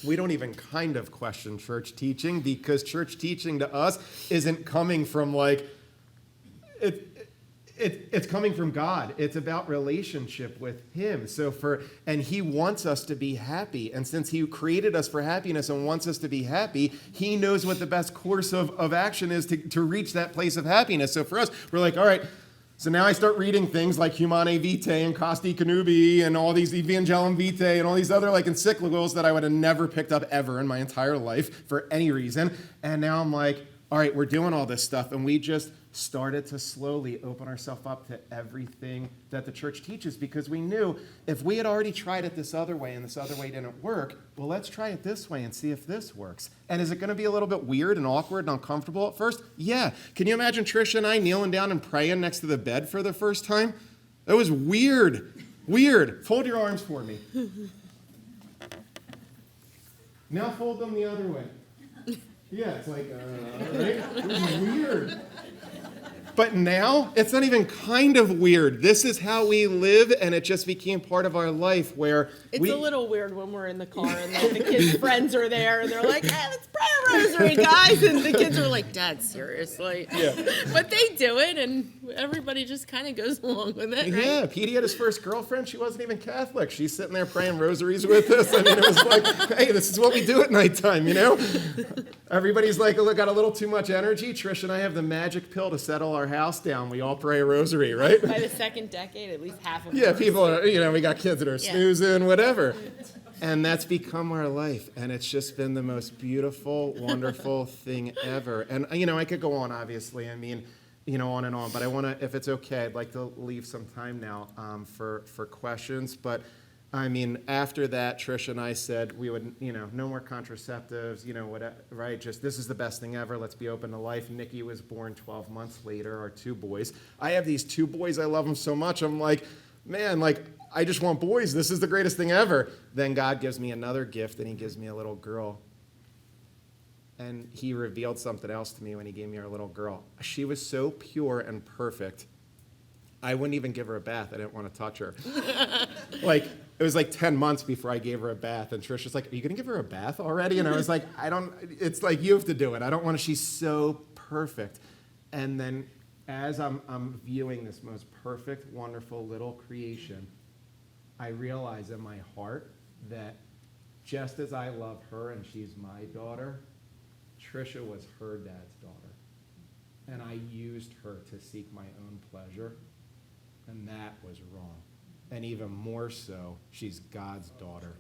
we don't even kind of question church teaching, because church teaching to us isn't coming from it's coming from God. It's about relationship with him. And he wants us to be happy. And since he created us for happiness and wants us to be happy, he knows what the best course of action is to reach that place of happiness. So for us, we're like, all right, so now I start reading things like Humanae Vitae and Costi Connubii and all these Evangelium Vitae and all these other encyclicals that I would have never picked up ever in my entire life for any reason. And now I'm like, all right, we're doing all this stuff, and we just started to slowly open ourselves up to everything that the church teaches, because we knew if we had already tried it this other way and this other way didn't work, well, let's try it this way and see if this works. And is it going to be a little bit weird and awkward and uncomfortable at first? Yeah. Can you imagine Tricia and I kneeling down and praying next to the bed for the first time? It was weird. Weird. Fold your arms for me. Now fold them the other way. Yeah, it's like, right? It was weird. But now, it's not even kind of weird. This is how we live, and it just became part of our life where It's a little weird when we're in the car and the kids' friends are there, and they're like, hey, let's pray a rosary, guys. And the kids are like, Dad, seriously? Yeah. But they do it, and everybody just kind of goes along with it, right? Yeah, Petey had his first girlfriend. She wasn't even Catholic. She's sitting there praying rosaries with us. I mean, it was like, hey, this is what we do at nighttime, Everybody's like, look, got a little too much energy. Trish and I have the magic pill to settle our house down. We all pray a rosary, right? By the second decade, at least half of Yeah, them. people are, we got kids that are Yeah. snoozing, whatever. And that's become our life. And it's just been the most beautiful, wonderful thing ever. And, I could go on, obviously. I mean, on and on. But I want to, if it's okay, I'd like to leave some time now for questions. But, I mean, after that, Tricia and I said we would, no more contraceptives, right? Just this is the best thing ever. Let's be open to life. Nikki was born 12 months later, our 2 boys. I have these 2 boys. I love them so much. I'm like, man, I just want boys. This is the greatest thing ever. Then God gives me another gift, and he gives me a little girl. And he revealed something else to me when he gave me our little girl. She was so pure and perfect. I wouldn't even give her a bath. I didn't want to touch her. It was 10 months before I gave her a bath. And Tricia's like, are you going to give her a bath already? And I was like, it's like, you have to do it. I don't want to, she's so perfect. And then as I'm viewing this most perfect, wonderful little creation, I realize in my heart that just as I love her and she's my daughter, Tricia was her dad's daughter. And I used her to seek my own pleasure. And that was wrong. And even more so, she's God's daughter.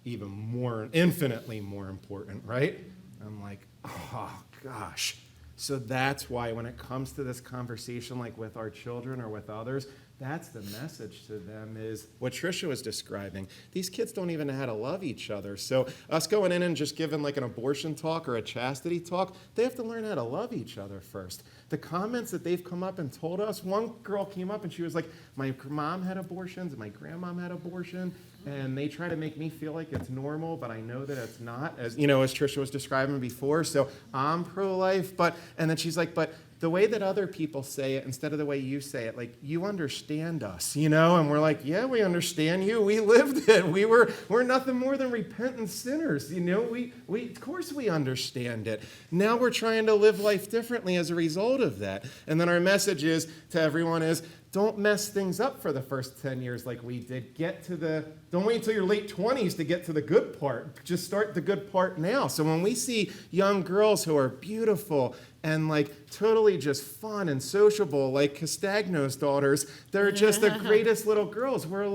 Even more, infinitely more important, right? I'm like, oh, gosh. So that's why when it comes to this conversation, like with our children or with others, that's the message to them is what Tricia was describing. These kids don't even know how to love each other. So us going in and just giving like an abortion talk or a chastity talk, they have to learn how to love each other first. The comments that they've come up and told us, one girl came up and she was like, my mom had abortions and my grandmom had abortion, and they try to make me feel like it's normal, but I know that it's not, as Tricia was describing before. So I'm pro-life, and then she's like, but the way that other people say it instead of the way you say it, like, you understand us, And we're like, yeah, we understand you. We lived it. We're nothing more than repentant sinners, We of course we understand it. Now we're trying to live life differently as a result of that. And then our message is to everyone is, don't mess things up for the first 10 years like we did. Don't wait until your late 20s to get to the good part. Just start the good part now. So when we see young girls who are beautiful and totally just fun and sociable, like Castagno's daughters, they're just the greatest little girls. We're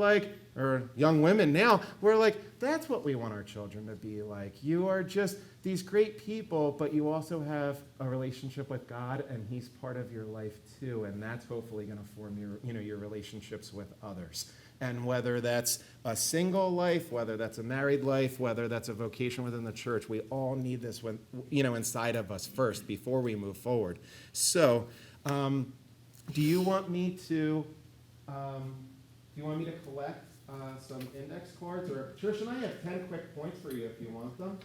or young women now, we're like, that's what we want our children to be like. You are just these great people, but you also have a relationship with God, and he's part of your life too, and that's hopefully going to form your relationships with others. And whether that's a single life, whether that's a married life, whether that's a vocation within the church, we all need this inside of us first before we move forward. So, do you want me to collect some index cards? Or Tricia and I have 10 quick points for you if you want them.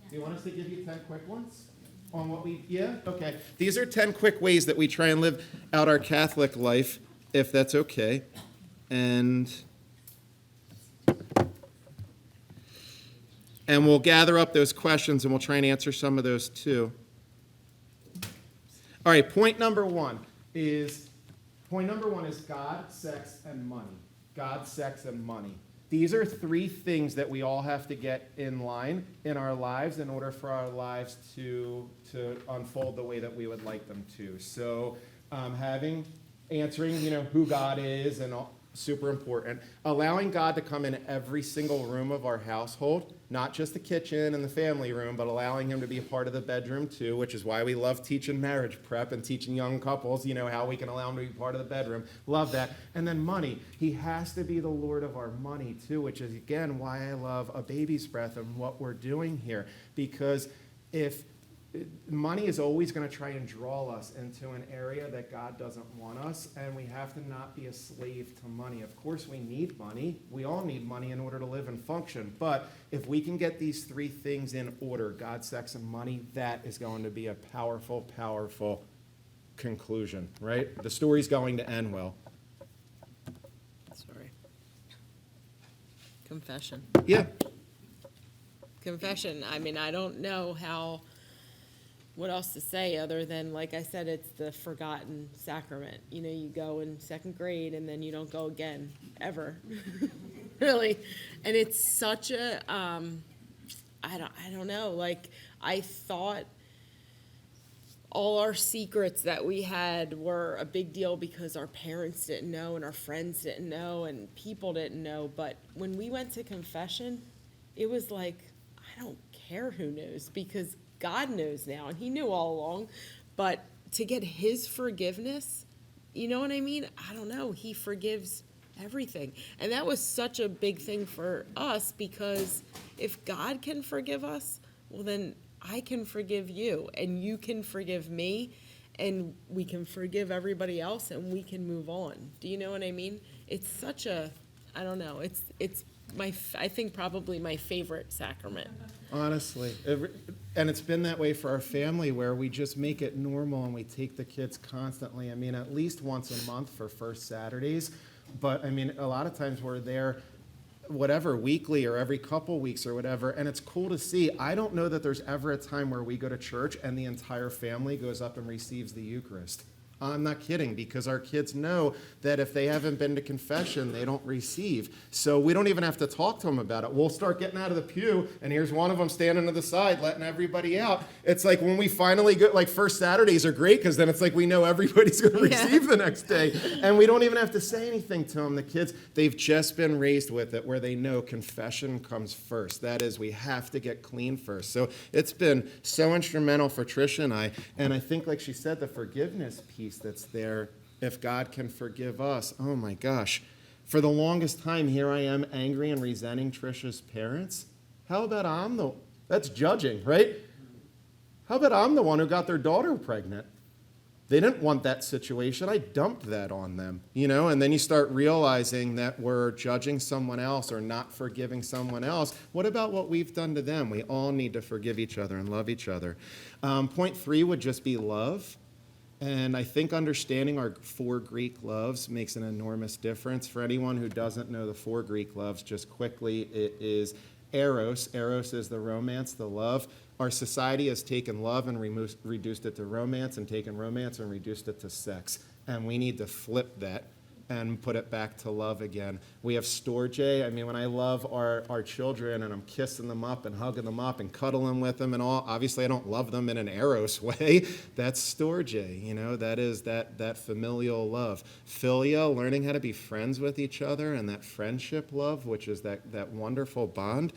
Do you want us to give you 10 quick ones on what yeah? Okay. These are 10 quick ways that we try and live out our Catholic life, if that's okay. And we'll gather up those questions and we'll try and answer some of those too. All right, point number one is God, sex, and money. God, sex, and money. These are 3 things that we all have to get in line in our lives in order for our lives to unfold the way that we would like them to. So answering, who God is and all, super important. Allowing God to come in every single room of our household, not just the kitchen and the family room, but allowing him to be a part of the bedroom too, which is why we love teaching marriage prep and teaching young couples, how we can allow him to be part of the bedroom. Love that. And then money. He has to be the Lord of our money too, which is, again, why I love A Baby's Breath and what we're doing here. Because if money is always going to try and draw us into an area that God doesn't want us, and we have to not be a slave to money. Of course, we need money. We all need money in order to live and function. But if we can get these 3 things in order, God, sex, and money, that is going to be a powerful, powerful conclusion, right? The story's going to end well. Sorry. Confession. Yeah. Confession. I mean, I don't know what else to say other than, like I said, it's the forgotten sacrament. You go in 2nd grade and then you don't go again, ever. Really. And it's such a, I don't know, I thought all our secrets that we had were a big deal because our parents didn't know and our friends didn't know and people didn't know. But when we went to confession, it was like, I don't care who knows because God knows now, and he knew all along. But to get his forgiveness, you know what I mean? I don't know. He forgives everything. And that was such a big thing for us because if God can forgive us, well, then I can forgive you and you can forgive me and we can forgive everybody else and we can move on. Do you know what I mean? It's such a, I don't know, it's I think probably my favorite sacrament. Honestly, and it's been that way for our family where we just make it normal and we take the kids constantly. I mean, at least once a month for First Saturdays. But I mean, a lot of times we're there, whatever, weekly or every couple weeks or whatever. And it's cool to see. I don't know that there's ever a time where we go to church and the entire family goes up and receives the Eucharist. I'm not kidding, because our kids know that if they haven't been to confession, they don't receive. So we don't even have to talk to them about it. We'll start getting out of the pew, and here's one of them standing to the side, letting everybody out. It's like when we finally go, like First Saturdays are great, because then it's like we know everybody's going to receive the next day. And we don't even have to say anything to them. The kids, they've just been raised with it, where they know confession comes first. That is, we have to get clean first. So it's been so instrumental for Tricia and I. And I think, like she said, the forgiveness piece that's there, if God can forgive us, oh my gosh. For the longest time, here I am angry and resenting Tricia's parents. How about that's judging, right? How about I'm the one who got their daughter pregnant? They didn't want that situation. I dumped that on them, you know? And then you start realizing that we're judging someone else or not forgiving someone else. What about what we've done to them? We all need to forgive each other and love each other. Point 3 would just be love. And I think understanding our 4 Greek loves makes an enormous difference. For anyone who doesn't know the 4 Greek loves, just quickly, it is eros. Eros is the romance, the love. Our society has taken love and reduced it to romance, and taken romance and reduced it to sex. And we need to flip that and put it back to love again. We have storge. I mean, when I love our children and I'm kissing them up and hugging them up and cuddling with them and all, obviously I don't love them in an eros way. That's storge, you know, that is that familial love. Philia, learning how to be friends with each other, and that friendship love, which is that wonderful bond.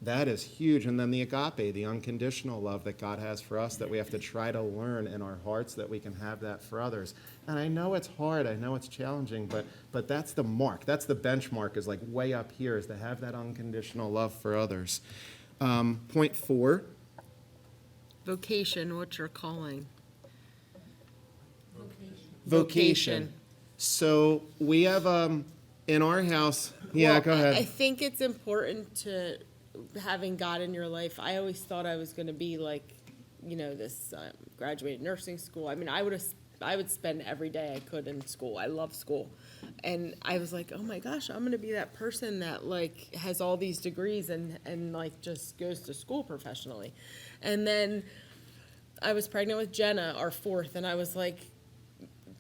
That is huge. And then the agape, the unconditional love that God has for us, that we have to try to learn in our hearts, that we can have that for others. And I know it's hard, I know it's challenging, but that's the mark. That's the benchmark, is like way up here, is to have that unconditional love for others. Point 4. Vocation, what's your calling? Vocation. So we have in our house, yeah, Well, go ahead. I think it's important to having God in your life. I always thought I was going to be like, you know, this graduated nursing school. I mean, I would spend every day I could in school. I love school. And I was like, oh my gosh, I'm going to be that person that like has all these degrees and like just goes to school professionally. And then I was pregnant with Jenna, our 4th, and I was like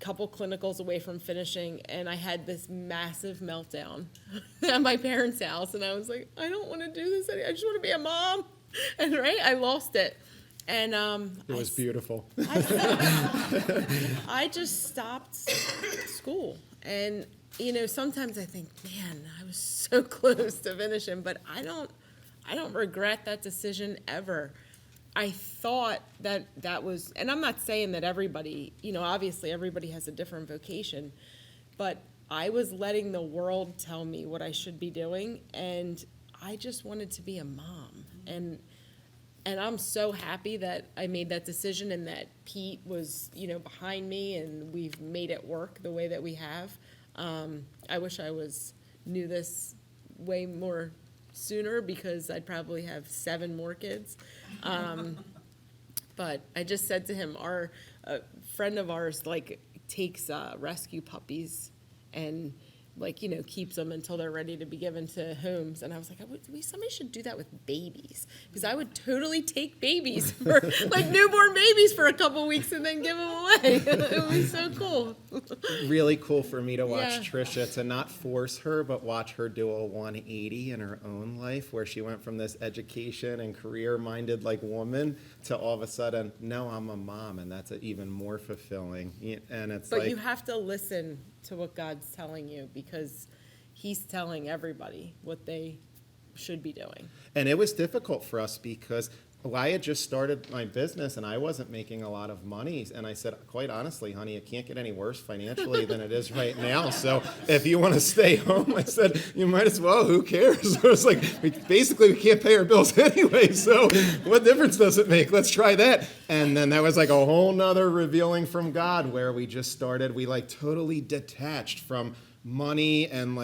couple clinicals away from finishing, and I had this massive meltdown at my parents' house, and I was like, I don't want to do this anymore. I just want to be a mom. And I lost it. And It was beautiful. I just stopped school. And you know, sometimes I think, man, I was so close to finishing, but I don't regret that decision ever. I thought that was, and I'm not saying that everybody, you know, obviously everybody has a different vocation, but I was letting the world tell me what I should be doing, and I just wanted to be a mom. And I'm so happy that I made that decision and that Pete was, you know, behind me, and we've made it work the way that we have. I wish I knew this way more sooner, because I'd probably have 7 more kids. But I just said to him, a friend of ours like takes rescue puppies, and keeps them until they're ready to be given to homes. And I was like, somebody should do that with babies, because I would totally take babies for like newborn babies for a couple weeks and then give them away. It would be so cool. Really cool for me to watch Yeah. Tricia, to not force her, but watch her do a 180 in her own life, where she went from this education and career-minded like woman to all of a sudden, no, I'm a mom, and that's even more fulfilling. And it's But like, you have to listen to what God's telling you, because he's telling everybody what they should be doing. and it was difficult for us because I had just started my business and I wasn't making a lot of money. And I said, quite honestly, honey, it can't get any worse financially than it is right now. So if you want to stay home, I said, you might as well. Who cares? I was like, we can't pay our bills anyway. So what difference does it make? Let's try that. And then that was like a whole nother revealing from God, where we just started, we like totally detached from money and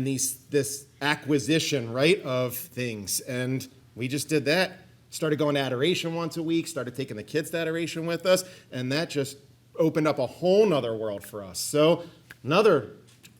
this acquisition, right, of things. And we just did that. Started going to adoration once a week, started taking the kids to adoration with us, and that just opened up a whole nother world for us. So another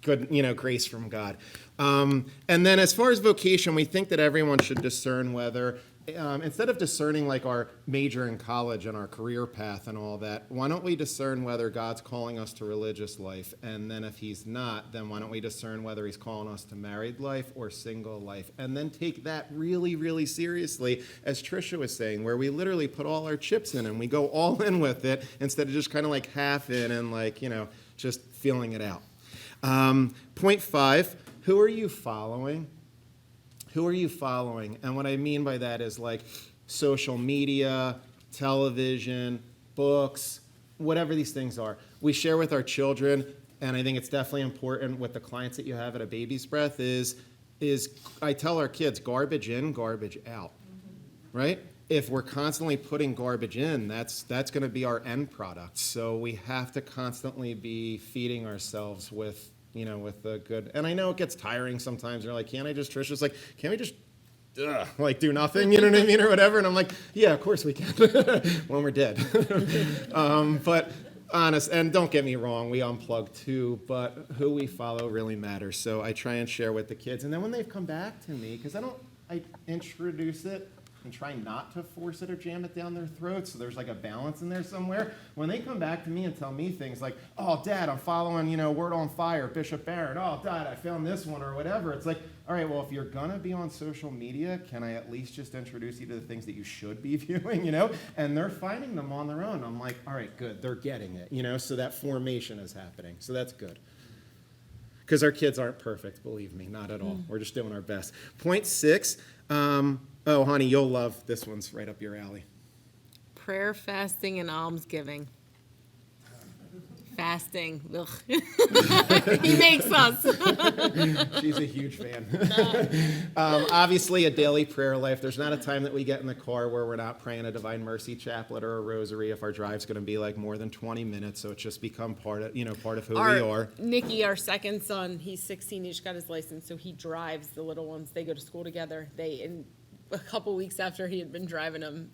good, grace from God. And then as far as vocation, we think that everyone should discern whether, instead of discerning like our major in college and our career path and all that, why don't we discern whether God's calling us to religious life? And then if he's not, then why don't we discern whether he's calling us to married life or single life? And then take that really, really seriously, as Tricia was saying, where we literally put all our chips in and we go all in with it instead of just kind of like half in and just feeling it out. Point 5, who are you following? Who are you following? And what I mean by that is like social media, television, books, whatever these things are. We share with our children, and I think it's definitely important with the clients that you have at A Baby's Breath is I tell our kids, garbage in, garbage out, right? If we're constantly putting garbage in, that's going to be our end product. So we have to constantly be feeding ourselves with the good. And I know it gets tiring sometimes. You're like, Tricia's like, can't we just, do nothing? You know what I mean? Or whatever. And I'm like, yeah, of course we can when we're dead. But honest, and don't get me wrong, we unplug too, but who we follow really matters. So I try and share with the kids. And then when they've come back to me, because I introduce it and try not to force it or jam it down their throats, so there's like a balance in there somewhere. When they come back to me and tell me things like, oh, Dad, I'm following, Word on Fire, Bishop Barron. Oh, Dad, I found this one or whatever. It's like, all right, well, if you're going to be on social media, can I at least just introduce you to the things that you should be viewing, And they're finding them on their own. I'm like, all right, good. They're getting it, so that formation is happening. So that's good. Because our kids aren't perfect, believe me, not at all. We're just doing our best. Point 6, oh, honey, you'll love this one's right up your alley. Prayer, fasting, and almsgiving. Fasting. Ugh. He makes us. She's a huge fan. Obviously, a daily prayer life. There's not a time that we get in the car where we're not praying a Divine Mercy Chaplet or a rosary if our drive's going to be like more than 20 minutes. So it's just become part of who we are. Nicky, our second son, he's 16. He just got his license, so he drives the little ones. They go to school together. In a couple weeks after he had been driving them,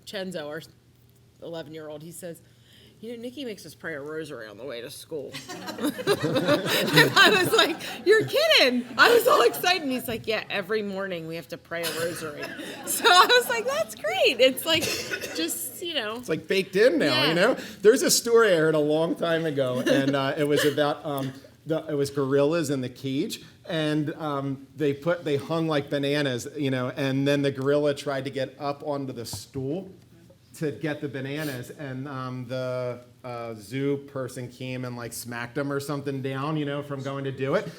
Chenzo, our 11-year-old, he says, Nikki makes us pray a rosary on the way to school. And I was like, you're kidding. I was all excited. And he's like, yeah, every morning we have to pray a rosary. So I was like, that's great. It's like, just, It's like baked in now, Yeah. There's a story I heard a long time ago, and it was about, it was gorillas in the cage. And they hung like bananas, and then the gorilla tried to get up onto the stool to get the bananas, and the zoo person came and like smacked him or something down, from going to do it.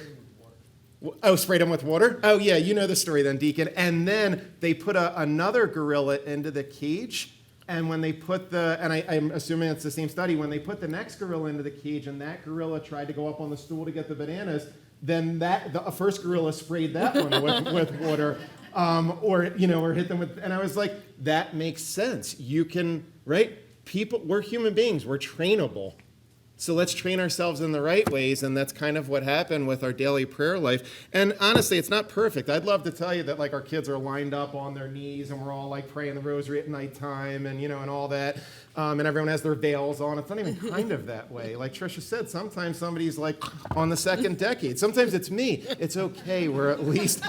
Oh, sprayed him with water? Oh, yeah, you know the story then, Deacon. And then they put another gorilla into the cage, and when they put I'm assuming it's the same study, when they put the next gorilla into the cage and that gorilla tried to go up on the stool to get the bananas, then the first gorilla sprayed that one with water. Or hit them with, and I was like, that makes sense. You can, right? We're human beings. We're trainable. So let's train ourselves in the right ways, and that's kind of what happened with our daily prayer life. And honestly, it's not perfect. I'd love to tell you that like our kids are lined up on their knees, and we're all like praying the rosary at nighttime, and and all that, and everyone has their veils on. It's not even kind of that way. Like Tricia said, sometimes somebody's like on the second decade. Sometimes it's me. It's okay. We're at least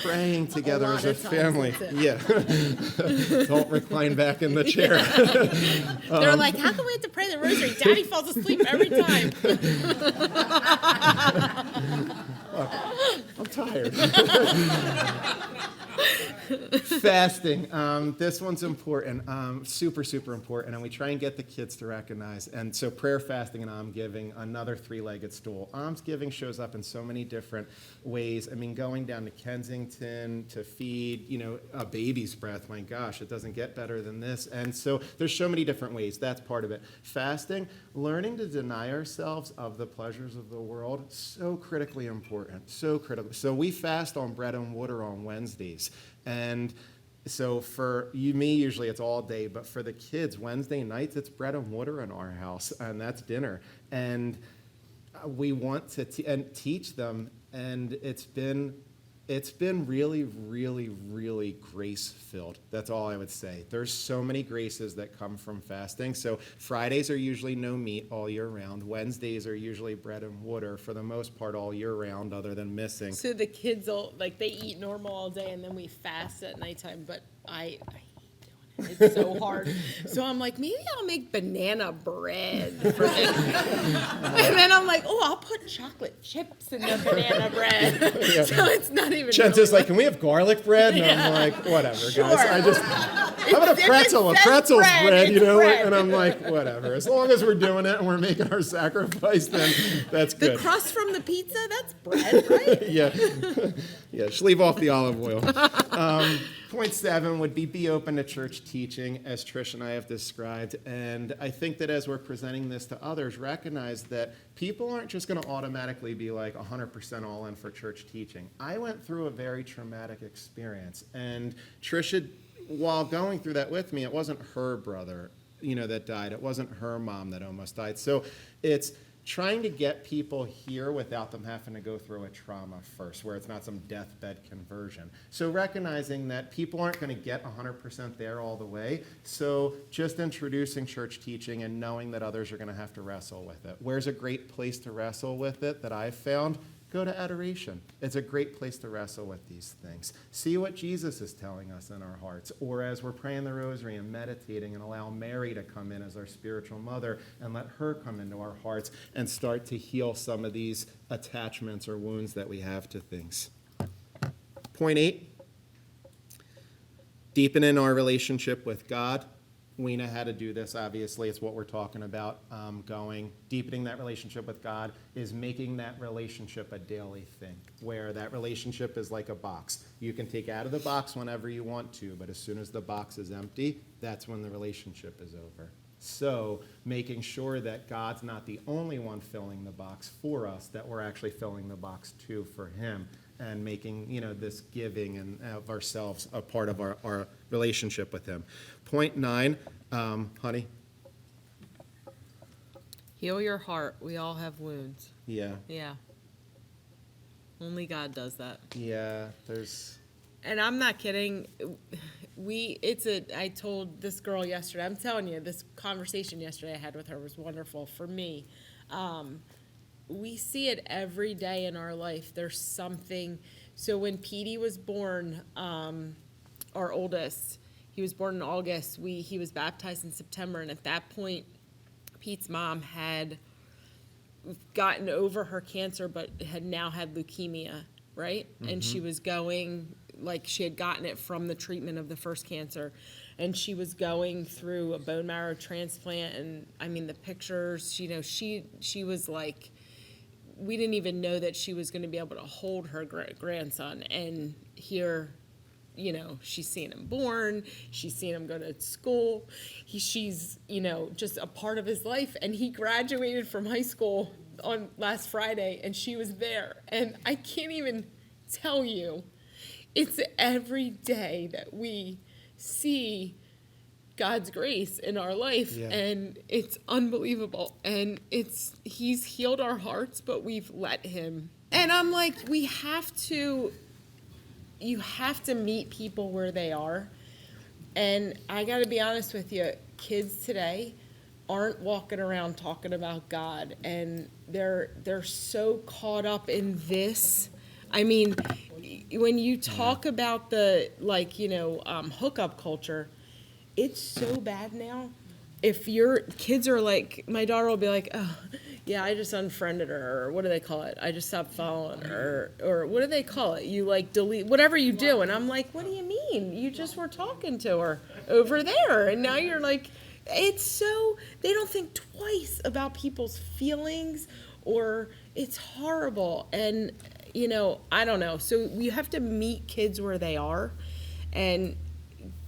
praying together as a family. Yeah. Don't recline back in the chair. They're like, how can we have to pray the rosary? Daddy falls asleep every time. I'm tired. Fasting. This one's important. Super, super important. And we try and get the kids to recognize. And so prayer, fasting, and almsgiving, another three-legged stool. Almsgiving shows up in so many different ways. I mean, going down to Kensington to feed, a baby's breath. My gosh, it doesn't get better than this. And so there's so many different ways. That's part of it. Fasting, learning to deny ourselves of the pleasures of the world, so critically important. So critical. So we fast on bread and water on Wednesdays. And so for me, usually it's all day, but for the kids, Wednesday nights, it's bread and water in our house, and that's dinner. And we want to teach them, and it's been really, really, really grace-filled. That's all I would say. There's so many graces that come from fasting. So Fridays are usually no meat all year round. Wednesdays are usually bread and water for the most part all year round, other than missing. So the kids they eat normal all day and then we fast at nighttime, but I hate doing it. It's so hard. So I'm like, maybe I'll make banana bread for them. And then I'm like, I'll put chocolate chips in the banana bread. Yeah. So it's not even Chenta's really like, can we have garlic bread? And I'm like, whatever, Sure. guys. How about a If it pretzel? A says pretzel's bread, it's bread. And I'm like, whatever. As long as we're doing it and we're making our sacrifice, then that's The good. crust from the pizza, that's bread, right? Yeah. Yeah, just leave off the olive oil. Point 7 would be open to church teaching, as Trish and I have described. And I think that as we're presenting this to others, recognize that people aren't just going to automatically be like 100% all in for church teaching. I went through a very traumatic experience. And Tricia, while going through that with me, it wasn't her brother, that died. It wasn't her mom that almost died. So it's trying to get people here without them having to go through a trauma first, where it's not some deathbed conversion. So recognizing that people aren't going to get 100% there all the way. So just introducing church teaching and knowing that others are going to have to wrestle with it. Where's a great place to wrestle with it that I've found? Go to adoration. It's a great place to wrestle with these things. See what Jesus is telling us in our hearts. Or as we're praying the rosary and meditating, and allow Mary to come in as our spiritual mother and let her come into our hearts and start to heal some of these attachments or wounds that we have to things. Point 8, deepen in our relationship with God. We know how to do this, obviously. It's what we're talking about, deepening that relationship with God is making that relationship a daily thing, where that relationship is like a box. You can take out of the box whenever you want to, but as soon as the box is empty, that's when the relationship is over. So making sure that God's not the only one filling the box for us, that we're actually filling the box too for him, and making, this giving and of ourselves a part of our relationship with him. Point 9, honey. Heal your heart. We all have wounds. Yeah. Yeah. Only God does that. Yeah, there's... And I'm not kidding. I told this girl yesterday, I'm telling you, this conversation yesterday I had with her was wonderful for me. We see it every day in our life. There's something. So when Petey was born, our oldest, he was born in August. He was baptized in September. And at that point, Pete's mom had gotten over her cancer, but had now had leukemia, right? Mm-hmm. And she was going, she had gotten it from the treatment of the first cancer. And she was going through a bone marrow transplant. And I mean, the pictures, she was like, we didn't even know that she was going to be able to hold her grandson. And here, she's seeing him born. She's seeing him go to school. She's, just a part of his life. And he graduated from high school on last Friday, and she was there. And I can't even tell you, it's every day that we see God's grace in our life, Yeah. and it's unbelievable. And he's healed our hearts, but we've let him. And I'm like, you have to meet people where they are. And I got to be honest with you, kids today aren't walking around talking about God, and they're so caught up in this. I mean, when you talk about the hookup culture, it's so bad now. If your kids are like, my daughter will be like, oh, yeah, I just unfriended her, or what do they call it? I just stopped following her, or what do they call it? You like delete, whatever you do. And I'm like, what do you mean? You just were talking to her over there, and now you're like, it's so, they don't think twice about people's feelings, or it's horrible. And, I don't know. So you have to meet kids where they are, and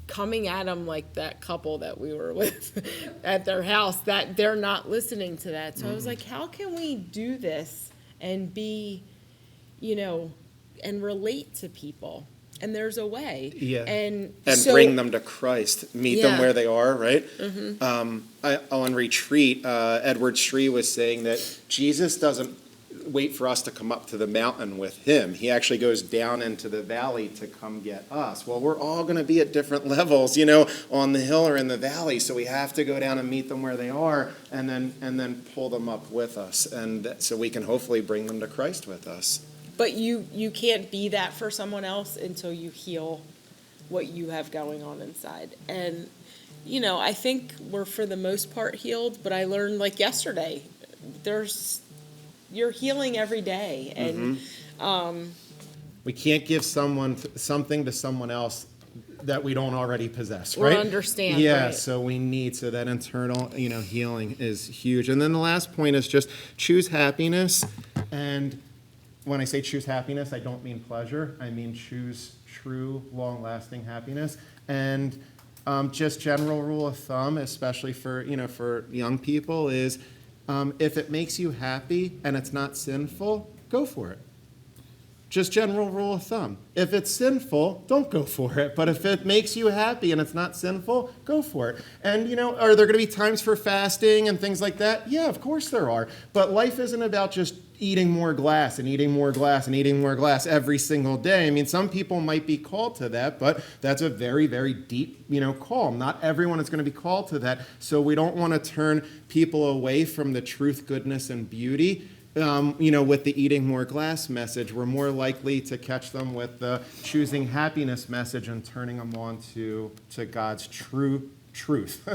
coming at them like that couple that we were with at their house, that they're not listening to that. So I was like, how can we do this and be, and relate to people? And there's a way. Yeah. And So, bring them to Christ, meet them where they are, right? On retreat, Edward Sri was saying that Jesus doesn't wait for us to come up to the mountain with him. He actually goes down into the valley to come get us. Well, we're all going to be at different levels, on the hill or in the valley. So we have to go down and meet them where they are, and then pull them up with us, and so we can hopefully bring them to Christ with us. But you can't be that for someone else until you heal what you have going on inside. And, I think we're for the most part healed, but I learned like yesterday, you're healing every day. And We can't give something to someone else that we don't already possess, right? Or understand, Yeah, right. so so that internal, healing is huge. And then the last point is just choose happiness. And when I say choose happiness, I don't mean pleasure. I mean choose true, long-lasting happiness. And just general rule of thumb, especially for young people, is if it makes you happy and it's not sinful, go for it. Just general rule of thumb. If it's sinful, don't go for it. But if it makes you happy and it's not sinful, go for it. And, are there going to be times for fasting and things like that? Yeah, of course there are. But life isn't about just eating more glass and eating more glass and eating more glass every single day. I mean, some people might be called to that, but that's a very, very deep, call. Not everyone is going to be called to that. So we don't want to turn people away from the truth, goodness, and beauty. With the eating more glass message. We're more likely to catch them with the choosing happiness message and turning them on to God's true truth,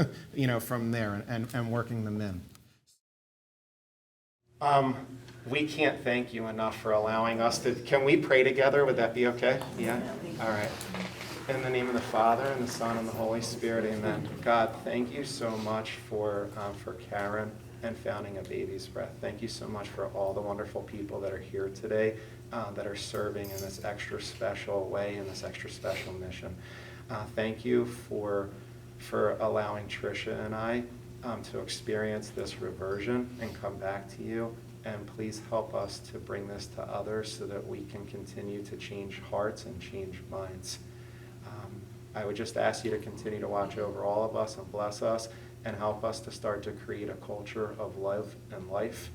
from there and working them in. We can't thank you enough for allowing us to. Can we pray together? Would that be okay? Yeah? All right. In the name of the Father, and the Son, and the Holy Spirit, amen. God, thank you so much for Karen and founding A Baby's Breath. Thank you so much for all the wonderful people that are here today that are serving in this extra special way, in this extra special mission. Thank you for allowing Tricia and I to experience this reversion and come back to you. And please help us to bring this to others so that we can continue to change hearts and change minds. I would just ask you to continue to watch over all of us and bless us, and help us to start to create a culture of love and life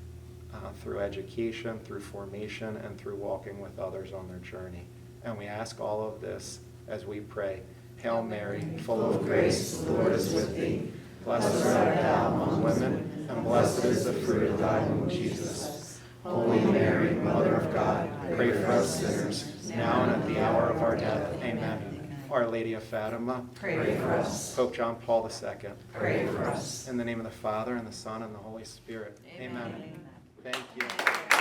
through education, through formation, and through walking with others on their journey. And we ask all of this as we pray. Hail Mary, full of grace, the Lord is with thee. Blessed art thou among women, and blessed is the fruit of thy womb, Jesus. Holy Mary, Mother of God, pray for us sinners, now and at the hour of our death. Amen. Our Lady of Fatima, Pray for us. Pope John Paul II, Pray for us. in the name of the Father, and the Son, and the Holy Spirit. Amen. Amen. Thank you.